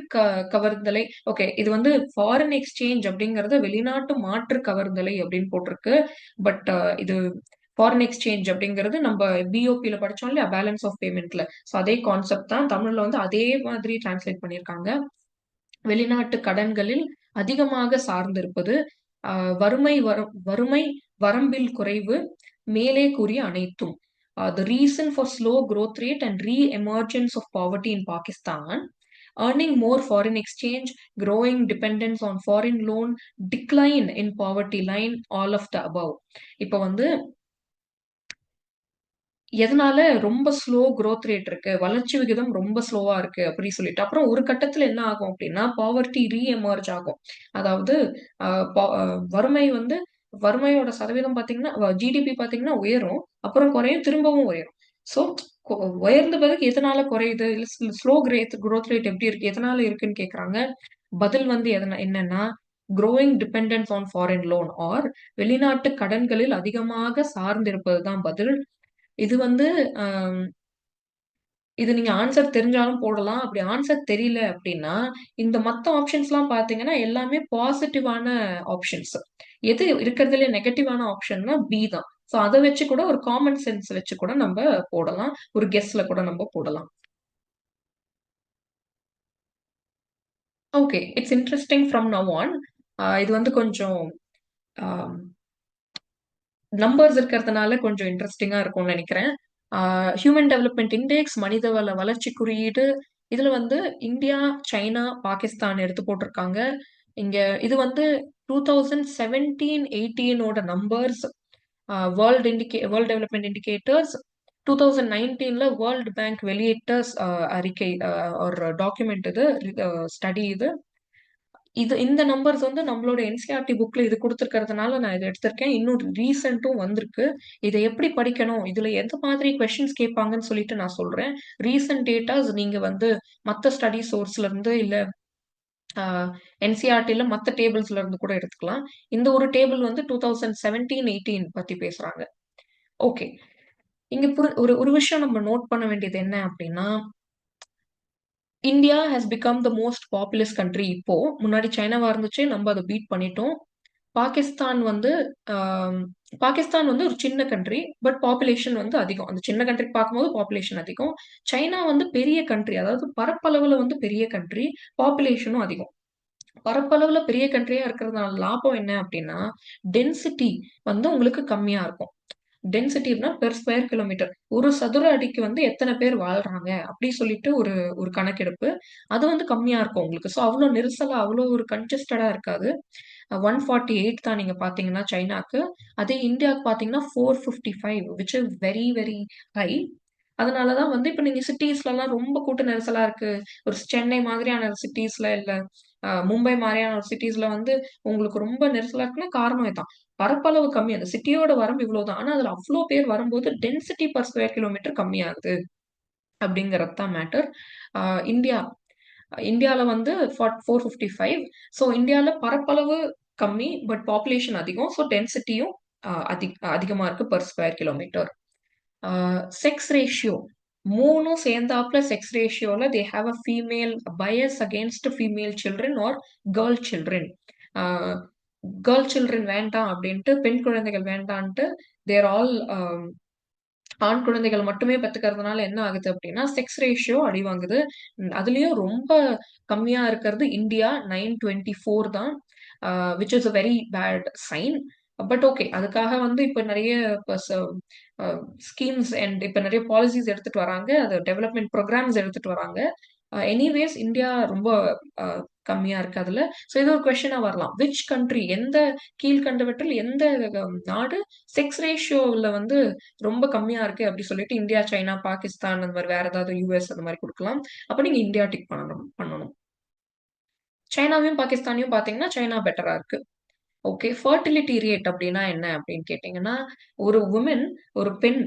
கவர்தலை. ஓகே. இது வந்து ஃபாரின் எக்ஸ்சேஞ்ச் அப்படிங்கறது வெளிநாட்டு மாற்று கவர்தலை அப்படின்னு போட்டிருக்கு. பட் இது ஃபாரின் எக்ஸ்சேஞ்ச் அப்படிங்கிறது நம்ம பிஓபில படிச்சோம் இல்லையா? பேலன்ஸ் ஆஃப் பேமெண்ட்ல. ஸோ அதே கான்செப்ட் தான் தமிழ்ல வந்து அதே மாதிரி டிரான்ஸ்லேட் பண்ணியிருக்காங்க. வெளிநாட்டு கடன்களில் அதிகமாக சார்ந்திருப்பது, வறுமை வரம்பில் குறைவு, மேலே கூறிய அனைத்தும். The reason for slow growth rate and re-emergence of poverty in Pakistan, earning more foreign exchange, growing dependence on foreign loan, decline in poverty line, all of the above. இப்ப வந்து எதனால ரொம்ப ஸ்லோ growth ரேட் இருக்கு, வளர்ச்சி விகிதம் ரொம்ப ஸ்லோவா இருக்கு அப்படி சொல்லிட்டு அப்புறம் ஒரு கட்டத்துல என்ன ஆகும் அப்படின்னா பாவர்ட்டி ரீஎமர்ஜ் ஆகும். அதாவது வறுமை வந்து வறுமையோட சதவீதம் பாத்தீங்கன்னா ஜிடிபி பாத்தீங்கன்னா உயரும், அப்புறம் குறையும், திரும்பவும் உயரும். ஸோ உயர்ந்த பிறகு எதனால குறையுது? இல்ல ஸ்லோ குரோத் ரேட் எப்படி இருக்கு? எதனால இருக்குன்னு கேட்குறாங்க. பதில் வந்து என்னன்னா, growing dependence on foreign loan or வெளிநாட்டு கடன்களில் அதிகமாக சார்ந்திருப்பது தான் பதில். இது வந்து அம் இது நீங்க ஆன்சர் தெரிஞ்சாலும் போடலாம். அப்படி ஆன்சர் தெரியல அப்படின்னா, இந்த மத்த ஆப்ஷன்ஸ்லாம் பார்த்தீங்கன்னா, எல்லாமே பாசிட்டிவான ஆப்ஷன்ஸ். எது இருக்கிறதுலயே நெகட்டிவான ஆப்ஷன்னா பி தான். ஸோ அத வச்சு கூட ஒரு காமன் சென்ஸ் வச்சு கூட நம்ப போடலாம். ஒரு கெஸ்ல கூட நம்ப போடலாம். Okay. It's interesting from now on. இது வந்து கொஞ்சம் அ நம்பர்ஸ் இருக்கிறதுனால கொஞ்சம் இன்ட்ரஸ்டிங்கா இருக்கும்னு நெனைக்கிறேன். ஹியூமன் டெவலப்மென்ட் இண்டெக்ஸ் மனிதவள வளர்ச்சி குறியீடு. இதுல வந்து இந்தியா, சைனா, பாகிஸ்தான் எடுத்து போட்டிருக்காங்க. இங்க இது வந்து 2017, 18 ஓட நம்பர்ஸ். வேர்ல்ட் டெவலப்மென்ட் இண்டிகேட்டர்ஸ் 2019ல வேர்ல்ட் பேங்க் வெளியிட்ட அறிக்கை ஒரு டாக்குமெண்ட் இது ஸ்டடி இது. இந்த நம்பர்ஸ் வந்து நம்மளோட என்சிஆர்டி புக்ல இது குடுத்துருக்கிறதுனால நான் இத எடுத்திருக்கேன். இன்னும் ரீசென்ட்டும் வந்திருக்கு. இத எப்படி படிக்கணும்? இதுல எந்த மாதிரி கொஸ்டின்ஸ் கேட்பாங்கன்னு சொல்லிட்டு நான் சொல்றேன். ரீசென்ட் டேட்டாஸ் நீங்க வந்து மத்த ஸ்டடி சோர்ஸ்ல இருந்து இல்ல அ என்சிஆர்டில மத்த டேபிள்ஸ்ல இருந்து கூட எடுத்துக்கலாம். இந்த ஒரு டேபிள் வந்து 2017, 18 பத்தி பேசுறாங்க. ஓகே. இங்க ஒரு ஒரு விஷயம் நம்ம நோட் பண்ண வேண்டியது என்ன அப்டின்னா, India has become the most populous country இப்போ. முன்னாடி சைனாவா இருந்துச்சு. நம்ம அத பீட் பண்ணிட்டோம். பாகிஸ்தான் வந்து ஆம், பாகிஸ்தான் வந்து ஒரு சின்ன கண்ட்ரி. பட் பாப்புலேஷன் வந்து அதிகம். அந்த சின்ன கண்ட்ரி பார்க்கும்போது பாப்புலேஷன் அதிகம். சைனா வந்து பெரிய கண்ட்ரி. அதாவது பரப்பளவுல வந்து பெரிய கண்ட்ரி. பாப்புலேஷனும் அதிகம். பரப்பளவுல பெரிய கண்ட்ரியா இருக்கிறதுனால லாபம் என்ன அப்டின்னா, டென்சிட்டி வந்து உங்களுக்கு கம்மியா இருக்கும். டென்சிட்டினா பெர் ஸ்கொயர் கிலோமீட்டர். ஒரு சதுர அடிக்கு வந்து எத்தன பேர் வாழ்றாங்க? அப்டி சொல்லிட்டு ஒரு ஒரு கணக்கெடுப்பு. அது வந்து கம்மியா இருக்கும் உங்களுக்கு. ஸோ அவ்ளோ நெரிசலா, அவ்ளோ ஒரு கன்ஜஸ்டடா இருக்காது. 148 தான் நீங்க பார்த்தீங்கன்னா சைனாக்கு. அதே இந்தியாவுக்கு பார்த்தீங்கன்னா 455 which is very very high. அதனால தான் வந்து இப்ப நீங்க சிட்டீஸ்லலாம் ரொம்ப கூட்ட நெரிசலா இருக்கு. ஒரு சென்னை மாதிரியான சிட்டீஸ்ல இல்ல மும்பை மாரியான ஒரு சிட்டீஸ்ல வந்து உங்களுக்கு ரொம்ப நெரிசலா இருக்குன்னா காரணம் இதான். பரப்பளவு கம்மி. அந்த சிட்டியோட வரம்பு இவ்வளோதான். ஆனா அதுல அவ்ளோ பேர் வரும்போது டென்சிட்டி பெர் ஸ்கொயர் கிலோமீட்டர் கம்மியாகுது. அப்படிங்கிறது தான் மேட்டர். அ இந்தியா இந்தியால வந்து 455. ஸோ இந்தியால பரப்பளவு கம்மி. பட் பாப்புலேஷன் அதிகம். ஸோ டென்சிட்டியும் அதிகமா இருக்கு per square kilometre. Sex ratio 3ம் சேர்ந்தாப்ல செக்ஸ் ரேஷியோல they have a female bias against female children or girl children. Girl children வேண்டாம் அப்படின்ட்டு பெண் குழந்தைகள் வேண்டான்ட்டு தேர் ஆல் ஆண் குழந்தைகள் மட்டுமே பெத்துக்கிறதுனால என்ன ஆகுது அப்படின்னா செக்ஸ் ரேஷியோ அடி வாங்குது. அதுலயும் ரொம்ப கம்மியா இருக்கிறது இந்தியா 924 தான். Which is a very bad sign. But okay. அதுக்காக வந்து இப்ப நிறைய ஸ்கீம்ஸ் அண்ட் இப்ப நிறைய பாலிசிஸ் எடுத்துட்டு வராங்க. அது டெவலப்மெண்ட் ப்ரோக்ராம்ஸ் எடுத்துட்டு வராங்க. எனிவேஸ் இந்தியா ரொம்ப கம்மியா இருக்கு அதுல. ஸோ இது ஒரு கொஸ்டினா வரலாம். விச் கண்ட்ரி எந்த கீழ்கண்டவற்றில் எந்த நாடு செக்ஸ் ரேஷியோல வந்து ரொம்ப கம்மியா இருக்கு அப்படி சொல்லிட்டு இந்தியா, சைனா, பாகிஸ்தான் அந்த மாரி வேற ஏதாவது யுஎஸ் அந்த மாரி குடுக்கலாம். அப்ப நீங்க இந்தியா டிக் பண்ணணும். சைனாவையும், பாகிஸ்தானையும் பார்த்தீங்கன்னா, சைனா பெட்டரா இருக்கு. ஓகே. ஃபெர்டிலிட்டி ரேட் அப்டின்னா என்ன அப்டின்னு கேட்டீங்கன்னா, ஒரு வுமன் ஒரு பெண்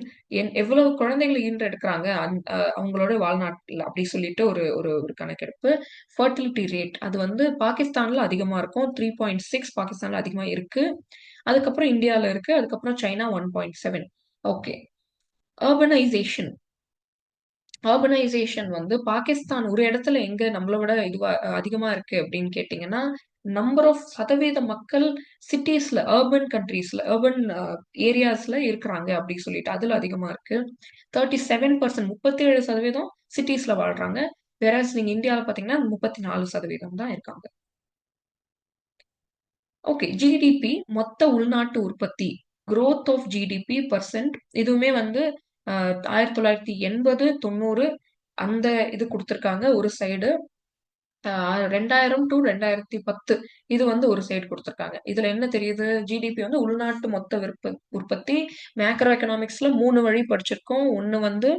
எவ்வளவு குழந்தைகள ஈன்றெடுக்குறாங்க அவங்களோட வாழ்நாட்ல அப்டி சொல்லிட்டு ஒரு ஒரு ஒரு கணக்கெடுப்பு. ஃபெர்டிலிட்டி ரேட் அது வந்து பாகிஸ்தான்ல அதிகமா இருக்கும். 3.6 பாகிஸ்தான்ல அதிகமா இருக்கு. அதுக்கப்புறம் இந்தியால இருக்கு. அதுக்கப்புறம் சைனா 1.7. ஓகே. அர்பனைசேஷன் அர்பனைசேஷன் வந்து பாகிஸ்தான் ஒரு இடத்துல எங்க நம்மள விட இதுவா அதிகமா இருக்கு அப்படின்னு கேட்டீங்கன்னா, நம்பர் ஆஃப் சதவீத மக்கள் சிட்டீஸ்ல, அர்பன் கண்ட்ரீஸ்ல, அர்பன் ஏரியாஸ்ல இருக்கிறாங்க அப்படி சொல்லிட்டு. அதுல அதிகமா இருக்கு. 37% 37% சிட்டீஸ்ல வாழ்றாங்க. வேறாஸ் நீங்க இந்தியால பார்த்தீங்கன்னா 34% தான் இருக்காங்க. ஓகே. ஜிடிபி மொத்த உள்நாட்டு உற்பத்தி. குரோத் ஆஃப் ஜிடிபி பெர்சென்ட் இதுவுமே வந்து 1980, 90 அந்த இது குடுத்திருக்காங்க ஒரு சைடு. 2000 டூ 2010 இது வந்து ஒரு சைடு குடுத்திருக்காங்க. இதுல என்ன தெரியுது? ஜிடிபி வந்து உள்நாட்டு மொத்த உற்பத்தி. மேக்ரோ எக்கனாமிக்ஸ்ல 3 வழி படிச்சிருக்கோம். ஒண்ணு வந்து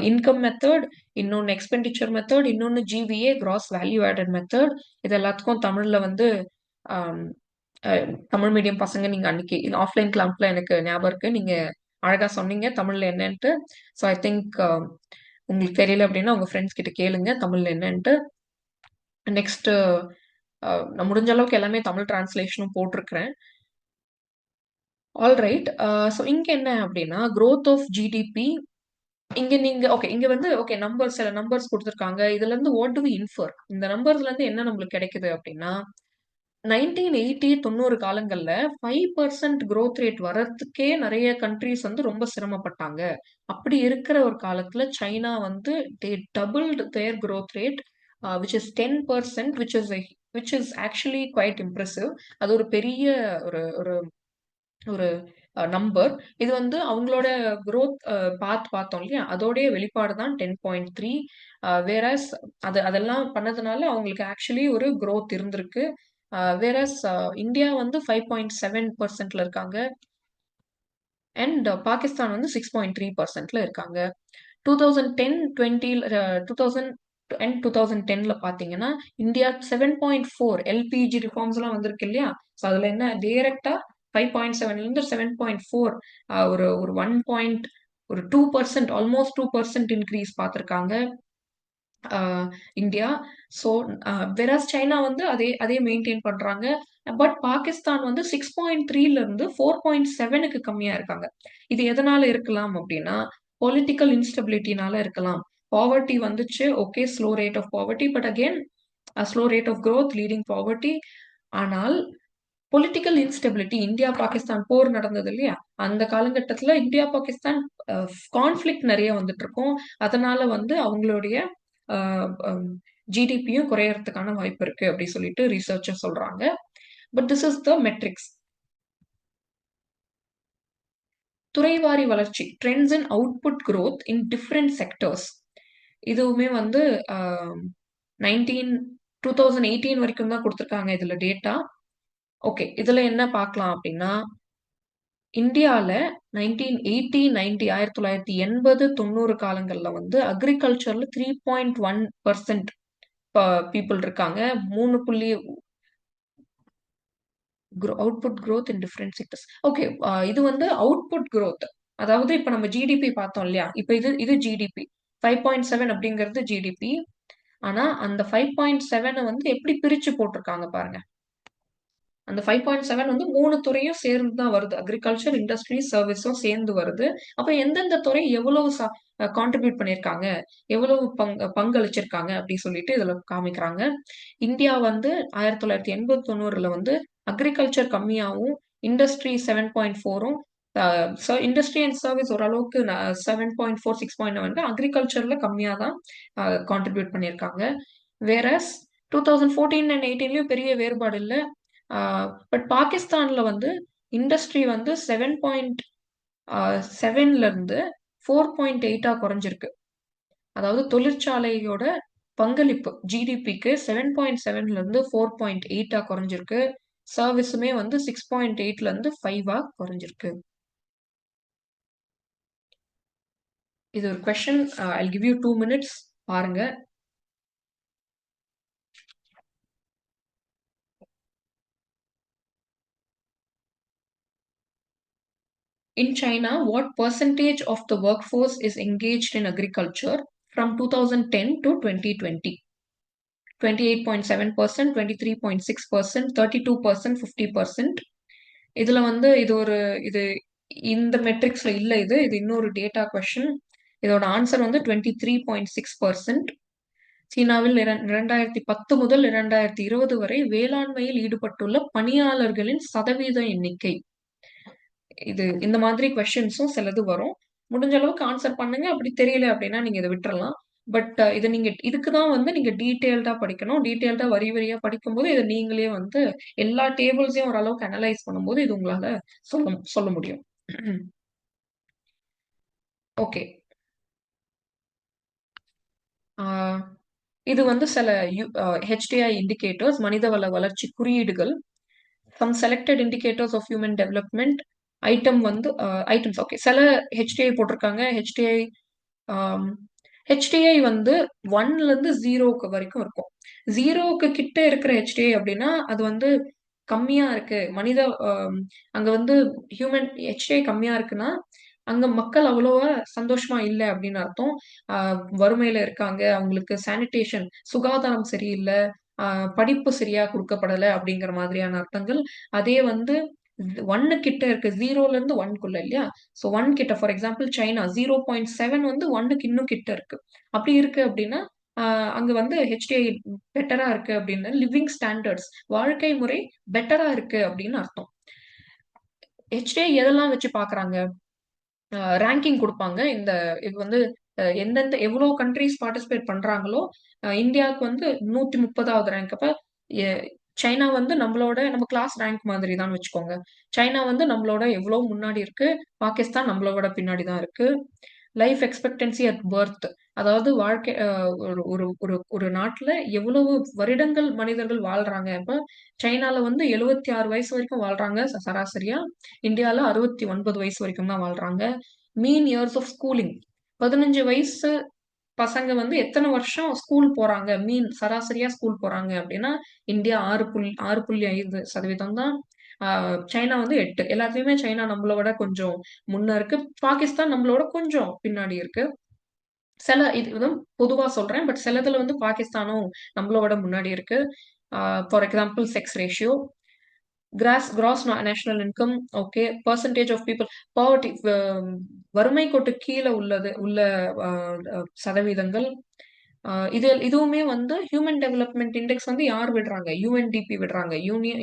இன்கம் மெத்தட், இன்னொன்னு எக்ஸ்பெண்டிச்சர் மெத்தட், இன்னொன்னு GVA cross value added method. இது எல்லாத்துக்கும் தமிழ்ல வந்து ஆம், தமிழ் மீடியம் பசங்க நீங்க அன்னைக்கு ஆஃப்லைன் கிளாஸ்ல எனக்கு ஞாபகம் இருக்கு. நீங்க அழகா சொன்னீங்க தமிழ்ல என்னன்ட்டு. ஸோ ஐ திங்க் உங்களுக்கு தெரியல அப்படின்னா உங்க ஃப்ரெண்ட்ஸ் கிட்ட கேளுங்க தமிழ்ல என்னன்ட்டு. நெக்ஸ்ட் நான் முடிஞ்ச அளவுக்கு எல்லாமே தமிழ் டிரான்ஸ்லேஷனும் போட்டிருக்கிறேன். ஆல்ரைட். ஸோ இங்க என்ன அப்படின்னா growth ஆஃப் ஜிடிபி. இங்க நீங்க ஓகே இங்க வந்து ஓகே நம்பர்ஸ் சில நம்பர்ஸ் குடுத்துருக்காங்க. இதுல இருந்து வாட் டு வி இன்ஃபர்? இந்த நம்பர்ஸ்ல இருந்து என்ன நம்மளுக்கு கிடைக்குது அப்படின்னா, 1980 90 காலங்கள்ல 5% growth rate வர்றதுக்கே நெறைய கண்ட்ரீஸ் வந்து ரொம்ப சிரமப்பட்டாங்க. அப்படி இருக்கிற ஒரு காலத்துல சைனா வந்து they doubled their growth rate, which is 10%, which is actually quite impressive. அது ஒரு பெரிய ஒரு ஒரு ஒரு நம்பர். இது வந்து அவங்களோட குரோத் பார்த்தோம் இல்லையா? அதோடைய வெளிப்பாடு தான் 10.3. வேறஸ் அதெல்லாம் பண்ணதுனால அவங்களுக்கு ஆக்சுவலி ஒரு குரோத் இருந்திருக்கு. வேறஸ் இந்தியா வந்து 5.7%ல இருக்காங்க. அண்ட் பாகிஸ்தான் வந்து 6.3%ல இருக்காங்க. 2010 20 2000 அண்ட் 2010ல பாத்தீங்கன்னா இந்தியா 7.4 எல்பிஜி ரிஃபார்ம்ஸ் எல்லாம் வந்திருக்கு இல்லையா? ஸோ அதுல என்ன டைரக்டா 5.7ல இருந்து 7.4, ஒரு ஒரு 1 ஒரு 2%, ஆல்மோஸ்ட் 2% இன்க்ரீஸ் பார்த்திருக்காங்க இந்தியா. ஸோ வெராஸ் சைனா வந்து அதே அதே மெயின்டைன் பண்றாங்க. பட் பாகிஸ்தான் வந்து 6.3ல இருந்து 4.7க்கு கம்மியா இருக்காங்க. இது எதனால இருக்கலாம் அப்படின்னா பொலிட்டிக்கல் இன்ஸ்டபிலிட்டினால இருக்கலாம். பாவர்ட்டி வந்துச்சு, okay, slow rate of poverty, but again slow rate of growth leading poverty. ஆனால் பொலிட்டிக்கல் இன்ஸ்டெபிலிட்டி, இந்தியா பாகிஸ்தான் போர் நடந்தது இல்லையா? அந்த காலகட்டத்துல இந்தியா பாகிஸ்தான் கான்ஃபிளிக்ட் நிறைய வந்துட்டு இருக்கும். அதனால வந்து அவங்களுடைய ஜிடிபியும் குறையறதுக்கான வாய்ப்பு இருக்கு அப்படி சொல்லிட்டு ரிசர்ச்சர் சொல்றாங்க. But this is the matrix. துறைவாரி வளர்ச்சி, trends in output growth in different sectors. இதுவுமே வந்து 2018 வரைக்கும் தான் கொடுத்துருக்காங்க இதுல டேட்டா. ஓகே, இதுல என்ன பார்க்கலாம் அப்படின்னா இந்தியால 1980 90 காலங்கள்ல வந்து அக்ரிகல்ச்சர்ல 3.1% பீப்புள் இருக்காங்க. 3. Output growth in different sectors. Okay, இது வந்து அவுட்புட் growth. அதாவது இப்ப நம்ம ஜிடிபி பார்த்தோம் இல்லையா? இப்ப இது ஜிடிபி 5.7 அப்படிங்கிறது ஜிடிபி. ஆனா அந்த 5.7 வந்து எப்படி பிரிச்சு போட்டிருக்காங்க பாருங்க. அந்த 5.7 வந்து 3 துறையும் சேர்ந்து தான் வருது. அக்ரிகல்ச்சர், இண்டஸ்ட்ரி, சர்வீஸும் சேர்ந்து வருது. அப்ப எந்தெந்த துறை எவ்வளவு கான்ட்ரிபியூட் பண்ணியிருக்காங்க, எவ்வளவு பங்களிச்சிருக்காங்க அப்படி சொல்லிட்டு இதுல காமிக்கிறாங்க. இந்தியா வந்து 1980 90ல வந்து அக்ரிகல்ச்சர் கம்மியாவும், இண்டஸ்ட்ரி 7.4ம், இண்டஸ்ட்ரி அண்ட் சர்வீஸ் ஓரளவுக்கு 7.4 6.9, அக்ரிகல்ச்சர்ல கம்மியா தான் கான்ட்ரிபியூட் பண்ணியிருக்காங்க. வேறஸ் 2014 அண்ட் 18லயும் பெரிய வேறுபாடு இல்ல. பட் பாகிஸ்தான்ல வந்து இண்டஸ்ட்ரி வந்து 7.7ல இருந்து 4.8ஆ குறைஞ்சிருக்கு. அதாவது தொழிற்சாலையோட பங்களிப்பு ஜிடிபிக்கு 7.7ல இருந்து 4.8ஆ குறைஞ்சிருக்கு. சர்வீஸுமே வந்து 6.8ல இருந்து 5ஆ குறைஞ்சிருக்கு. இது ஒரு question. I'll give you 2 minutes. பாருங்க. In China, what percentage of the workforce is engaged in agriculture from 2010 to 2020? 28.7%, 23.6%, 32%, 50%. இதுல வந்து இது இந்த மெட்ரிக்ஸ்ல இல்ல. இது இன்னொரு டேட்டா கொஸ்டின். இதோட ஆன்சர் வந்து 23.6%. சீனாவில் 2010 முதல் 2020 வரை வேளாண்மையில் ஈடுபட்டுள்ள பணியாளர்களின் சதவீத எண்ணிக்கை. இந்த மாதிரி கொஸ்டின்ஸும் சிலது வரும். முடிஞ்ச அளவுக்கு ஆன்சர் பண்ணுங்க. அப்படி தெரியல அப்படின்னா நீங்க இதை விட்டுறலாம். பட் இது நீங்க இதுக்கு தான் வந்து நீங்க டீட்டெயில்டா படிக்கணும். டீட்டெயில்டா வரி வரியா படிக்கும்போது இதை நீங்களே வந்து எல்லா டேபிள்ஸையும் ஓரளவுக்கு அனலைஸ் பண்ணும்போது இது உங்களால சொல்ல முடியும். ஓகே. இது வந்து சில HDI இண்டிகேட்டர்ஸ், மனிதவள வளர்ச்சி குறியீடுகள். Some selected indicators of human development. Items. Okay, சில HDI போட்டிருக்காங்க. HDI வந்து 1ல இருந்து 0க்கு வரைக்கும் இருக்கும். 0க்கு கிட்ட இருக்கிற HDI அப்படின்னா அது வந்து கம்மியா இருக்கு. அங்க வந்து ஹியூமன் HDI கம்மியா இருக்குன்னா அங்க மக்கள் அவ்வளவா சந்தோஷமா இல்ல அப்படின்னு அர்த்தம். வறுமையில இருக்காங்க. அவங்களுக்கு சானிடேஷன் சுகாதாரம் சரியில்ல. படிப்பு சரியா குடுக்கப்படல அப்படிங்கிற மாதிரியான அர்த்தங்கள். அதே வந்து 1 கிட்ட இருக்கு. 0ல இருந்து 1க்குள்ள இல்லையா? ஸோ 1 கிட்ட ஃபார் எக்ஸாம்பிள் சைனா 0.7 வந்து 1க்கு இன்னும் கிட்ட இருக்கு. அப்படி இருக்கு அப்படின்னா, அ அங்க வந்து HDI பெட்டரா இருக்கு அப்படின்னு லிவிங் ஸ்டாண்டர்ட்ஸ் வாழ்க்கை முறை பெட்டரா இருக்கு அப்படின்னு அர்த்தம். HDI எதெல்லாம் வச்சு பார்க்குறாங்க? ரேங்கிங் குடுப்பாங்க. இது வந்து எந்தெந்த எவ்ளோ கண்ட்ரீஸ் பார்ட்டிசிபேட் பண்றாங்களோ, இந்தியாவுக்கு வந்து 130வது ரேங்க். அப்ப எ சைனா வந்து நம்ம கிளாஸ் ரேங்க் மாதிரி தான் வச்சுக்கோங்க. சைனா வந்து நம்மளோட எவ்ளோ முன்னாடி இருக்கு. பாகிஸ்தான் நம்மள விட பின்னாடி தான் இருக்கு. லைஃப் எக்ஸ்பெக்டன்சி அட் பர்த் அதாவது வாழ்க்கை ஒரு ஒரு ஒரு ஒரு நாட்டுல எவ்வளவு வருடங்கள் மனிதர்கள் வாழ்றாங்க. இப்ப சைனால வந்து 76 வயசு வரைக்கும் வாழ்றாங்க சராசரியா. இந்தியால 69 வயசு வரைக்கும் தான் வாழ்றாங்க. மீன் இயர்ஸ் ஆஃப் ஸ்கூலிங் 15 வயசு பசங்க வந்து எத்தன வருஷம் ஸ்கூல் போறாங்க? சராசரியா ஸ்கூல் போறாங்க அப்டின்னா, இந்தியா 6.5% தான். ஆ சைனா வந்து 8. எல்லாத்துலயுமே சைனா நம்மள விட கொஞ்சம் முன்ன இருக்கு. பாகிஸ்தான் நம்மளோட கொஞ்சம் பின்னாடி இருக்கு. இது வந்து பொதுவா சொல்றேன். பட் சிலதுல வந்து பாகிஸ்தானும் நம்மளோட முன்னாடி இருக்கு. ஆ for example sex ratio. Gross national income okay. Percentage of people poverty வறுமை கோட்டுக்கு கீழ உள்ள அ அ சதவீதங்கள். இதுவுமே வந்து ஹியூமன் டெவலப்மென்ட் இண்டெக்ஸ் வந்து யார் விடுறாங்க? UNDP விடுறாங்க.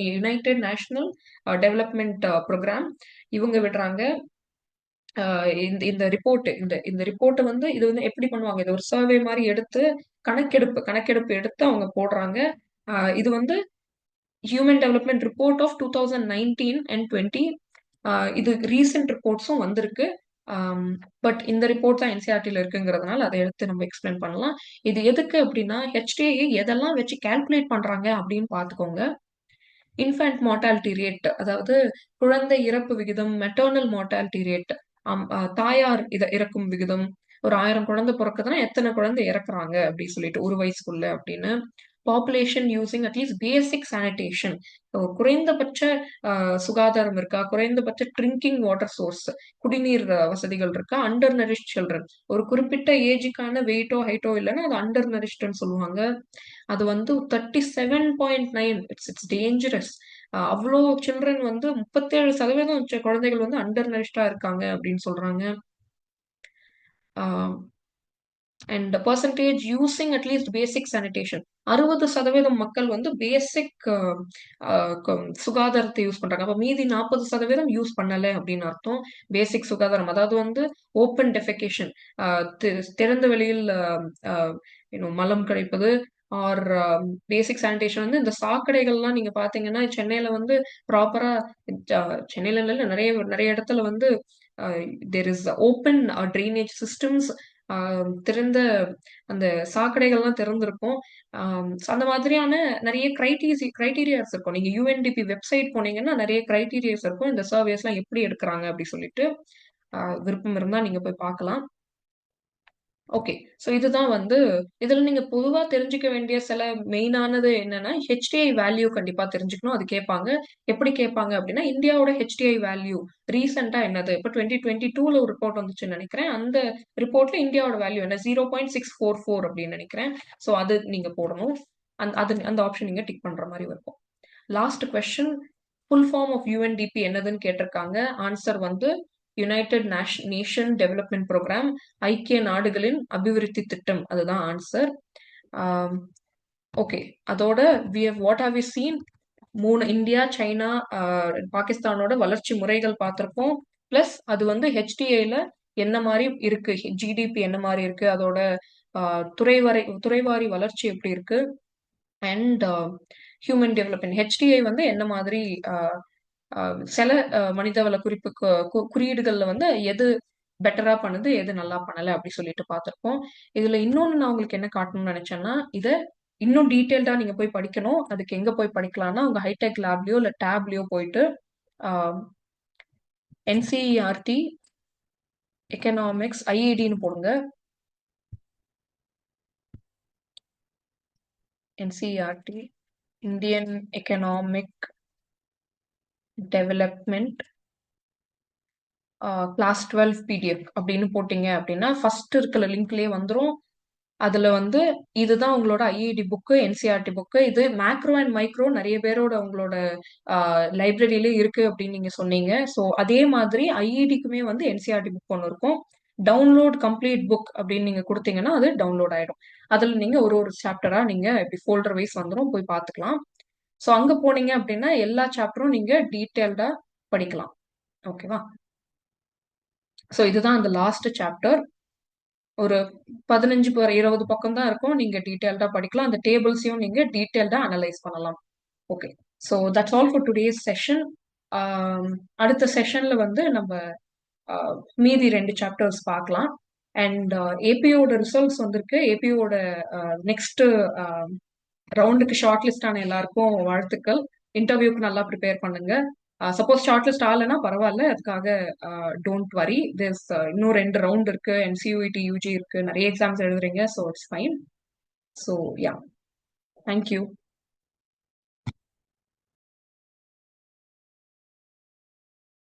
யுனைட்டட் நேஷனல் டெவலப்மென்ட் புரோகிராம் இவங்க விடுறாங்க. இந்த இந்த ரிப்போர்ட் இந்த ரிப்போர்ட் வந்து இது வந்து எப்படி பண்ணுவாங்க? இது ஒரு சர்வே மாரி எடுத்து கணக்கெடுப்பு எடுத்து அவங்க போடுறாங்க. இது வந்து human development report of 2019 and 20. இது ரீசென்ட் ரிப்போர்ட்ஸும் வந்திருக்கு. ஆம், பட் இந்த ரிப்போர்ட் தான் NCERTல இருக்குங்கிறதுனால அதை எடுத்து நம்ம எக்ஸ்பிளைன் பண்ணலாம். இது எதுக்கு அப்படின்னா, HDI எதெல்லாம் வச்சு கால்குலேட் பண்றாங்க அப்படின்னு பார்த்துக்கோங்க. இன்ஃபேன்ட் மார்ட்டாலிட்டி ரேட் அதாவது குழந்தை இறப்பு விகிதம், மெட்டர்னல் மார்ட்டாலிட்டி ரேட், தாயார் இறக்கும் விகிதம். ஒரு 1000 குழந்தை பொறக்குதுன்னா, எத்தன குழந்தை இறக்குறாங்க அப்படி சொல்லிட்டு, ஒரு வயசுக்குள்ள அப்படின்னு. Population using at least basic sanitation. குறைந்தபட்ச சுகாதாரம் இருக்கா? குறைந்தபட்ச ட்ரிங்கிங் வாட்டர் சோர்ஸ், குடிநீர் வசதிகள் இருக்கா? Under nourished children. ஒரு குறிப்பிட்ட ஏஜுக்கான வெயிட்டோ, ஹைட்டோ இல்லன்னா, அது அண்டர் நரிஷ்ட்ன்னு சொல்லுவாங்க. அது வந்து 37.9. It's dangerous. அவ்ளோ சில்ட்ரன் வந்து 37% குழந்தைகள் வந்து அண்டர் நரிஷ்டா இருக்காங்க அப்படின்னு சொல்றாங்க. ஆ and percentage using at least basic sanitation. 60% மக்கள் வந்து பேசிக் சுகாதாரத்தை யூஸ் பண்றாங்க. அப்ப மீதி 40% யூஸ் பண்ணல அப்படின்னு அர்த்தம். பேசிக் சுகாதாரம் அதாவது வந்து ஓப்பன் டெஃபெகேஷன், திறந்த வெளியில் மலம் கழிப்பது ஆர் பேசிக் சானிடேஷன் வந்து இந்த சாக்கடைகள்லாம் நீங்க பாத்தீங்கன்னா சென்னையில வந்து ப்ராப்பரா, சென்னையில இல்ல நிறைய நிறைய இடத்துல வந்து there is open drainage systems. திறந்த அந்த சாக்கடைகள்லாம் திறந்திருக்கும். அந்த மாதிரியான நிறைய கிரைட்டீரியாஸ் இருக்கும். நீங்க UNDP வெப்சைட் போனீங்கன்னா நிறைய கிரைட்டீரியாஸ் இருக்கும். இந்த சர்வேஸ்லாம் எப்படி எடுக்குறாங்க அப்படி சொல்லிட்டு. விருப்பம் இருந்தா நீங்க போய் பார்க்கலாம். ஓகே. ஸோ இதுதான் வந்து இதுல நீங்க பொதுவா தெரிஞ்சுக்க வேண்டிய சில மெயினானது என்னன்னா, HDI வேல்யூ கண்டிப்பா தெரிஞ்சுக்கணும். அது கேட்பாங்க. எப்படி கேட்பாங்க அப்படின்னா, இந்தியாவோட HDI வேல்யூ ரீசென்ட்டா என்னது? இப்ப 2022ல ஒரு ரிப்போர்ட் வந்துச்சுன்னு நெனைக்கிறேன். அந்த ரிப்போர்ட்ல இந்தியாவோட வேல்யூ என்ன? 0.644 அப்படின்னு நெனைக்கிறேன். ஸோ அது நீங்க போடணும். அந்த ஆப்ஷன் நீங்க டிக் பண்ற மாரி இருக்கும். Last question. Full form of UNDP என்னதுன்னு கேட்டிருக்காங்க. ஆன்சர் வந்து யுனைடெட் நேஷன் டெவலப்மென்ட் புரோகிராம். ஐக்கிய நாடுகளின் அபிவிருத்தி திட்டம். அதுதான் ஆன்சர். ஓகே. அதோட what have we seen? 3 India, China, பாகிஸ்தானோட வளர்ச்சி முறைகள் பார்த்திருக்கோம். பிளஸ் அது வந்து HDIல என்ன மாரி இருக்கு? GDP என்ன மாரி இருக்கு? அதோட துறைவாரி வளர்ச்சி எப்படி இருக்கு? அண்ட் ஹியூமன் டெவலப்மென்ட் HDI வந்து என்ன மாதிரி சில மனிதவள குறியீடுகள்ல வந்து எது பெட்டரா பண்ணுது, எது நல்லா பண்ணல அப்படி சொல்லிட்டு பார்த்திருப்போம். இதுல இன்னொன்னு நான் உங்களுக்கு என்ன காட்டணும்னு நினைச்சேன்னா, இத இன்னும் டீட்டெயில்டா நீங்க போய் படிக்கணும். அதுக்கு எங்க போய் படிக்கலாம்னா, உங்க ஹைடெக் லேப்லயோ இல்ல டேப்லயோ போயிட்டு NCERT எக்கனாமிக்ஸ் IEDன்னு போடுங்க. NCERT Indian economic development class 12 PDF அப்படின்னு போட்டீங்க அப்படின்னா ஃபர்ஸ்ட் இருக்கிற லிங்க்லயே வந்துரும். அதுல வந்து இதுதான் உங்களோட ஐஐடி புக்கு, என்சிஆர்டி புக்கு. இது மேக்ரோ அண்ட் மைக்ரோ நிறைய பேரோட உங்களோட லைப்ரரியிலே இருக்கு அப்படின்னு நீங்க சொன்னீங்க. ஸோ அதே மாதிரி ஐஐடிக்குமே வந்து என்சிஆர்டி புக் ஒன்று இருக்கும். டவுன்லோட் கம்ப்ளீட் புக் அப்படின்னு நீங்க கொடுத்தீங்கன்னா அது டவுன்லோட் ஆயிடும். அதுல நீங்க ஒரு ஒரு சாப்டரா நீங்க இப்படி ஃபோல்டர் வைஸ் வந்துடும், போய் பார்த்துக்கலாம். ஸோ அங்க போனீங்க அப்படின்னா எல்லா சாப்டரும் நீங்க டீட்டெயில்டா படிக்கலாம். ஓகேவா? ஸோ இதுதான் அந்த லாஸ்ட் சாப்டர். ஒரு 15 20 பக்கம் தான் இருக்கும். நீங்க டீடைல்டா படிக்கலாம். அந்த டேபிள்ஸையும் நீங்க டீடைல்டா அனலைஸ் பண்ணலாம். Okay. So that's all for today's session. அடுத்த செஷன்ல வந்து நம்ம மீதி 2 சாப்டர்ஸ் பார்க்கலாம். அண்ட் ஏபிஓட ரிசல்ட்ஸ் வந்திருக்கு. ஏபிஓட நெக்ஸ்ட் ரவுண்டுக்கு ஷார்ட் லிஸ்ட் ஆன எல்லாருக்கும் வாழ்த்துக்கள். இன்டர்வியூக்கு நல்லா ப்ரிப்பேர் பண்ணுங்க. சப்போஸ் ஷார்ட் லிஸ்ட் ஆகலைன்னா பரவாயில்ல, அதுக்காக டோன்ட் வரி. திஸ் இன்னும் 2 ரவுண்ட் இருக்கு, என்சியூஇடி யூஜி இருக்கு, நிறைய எக்ஸாம்ஸ் எழுதுறீங்க. So it's fine. So yeah, thank you.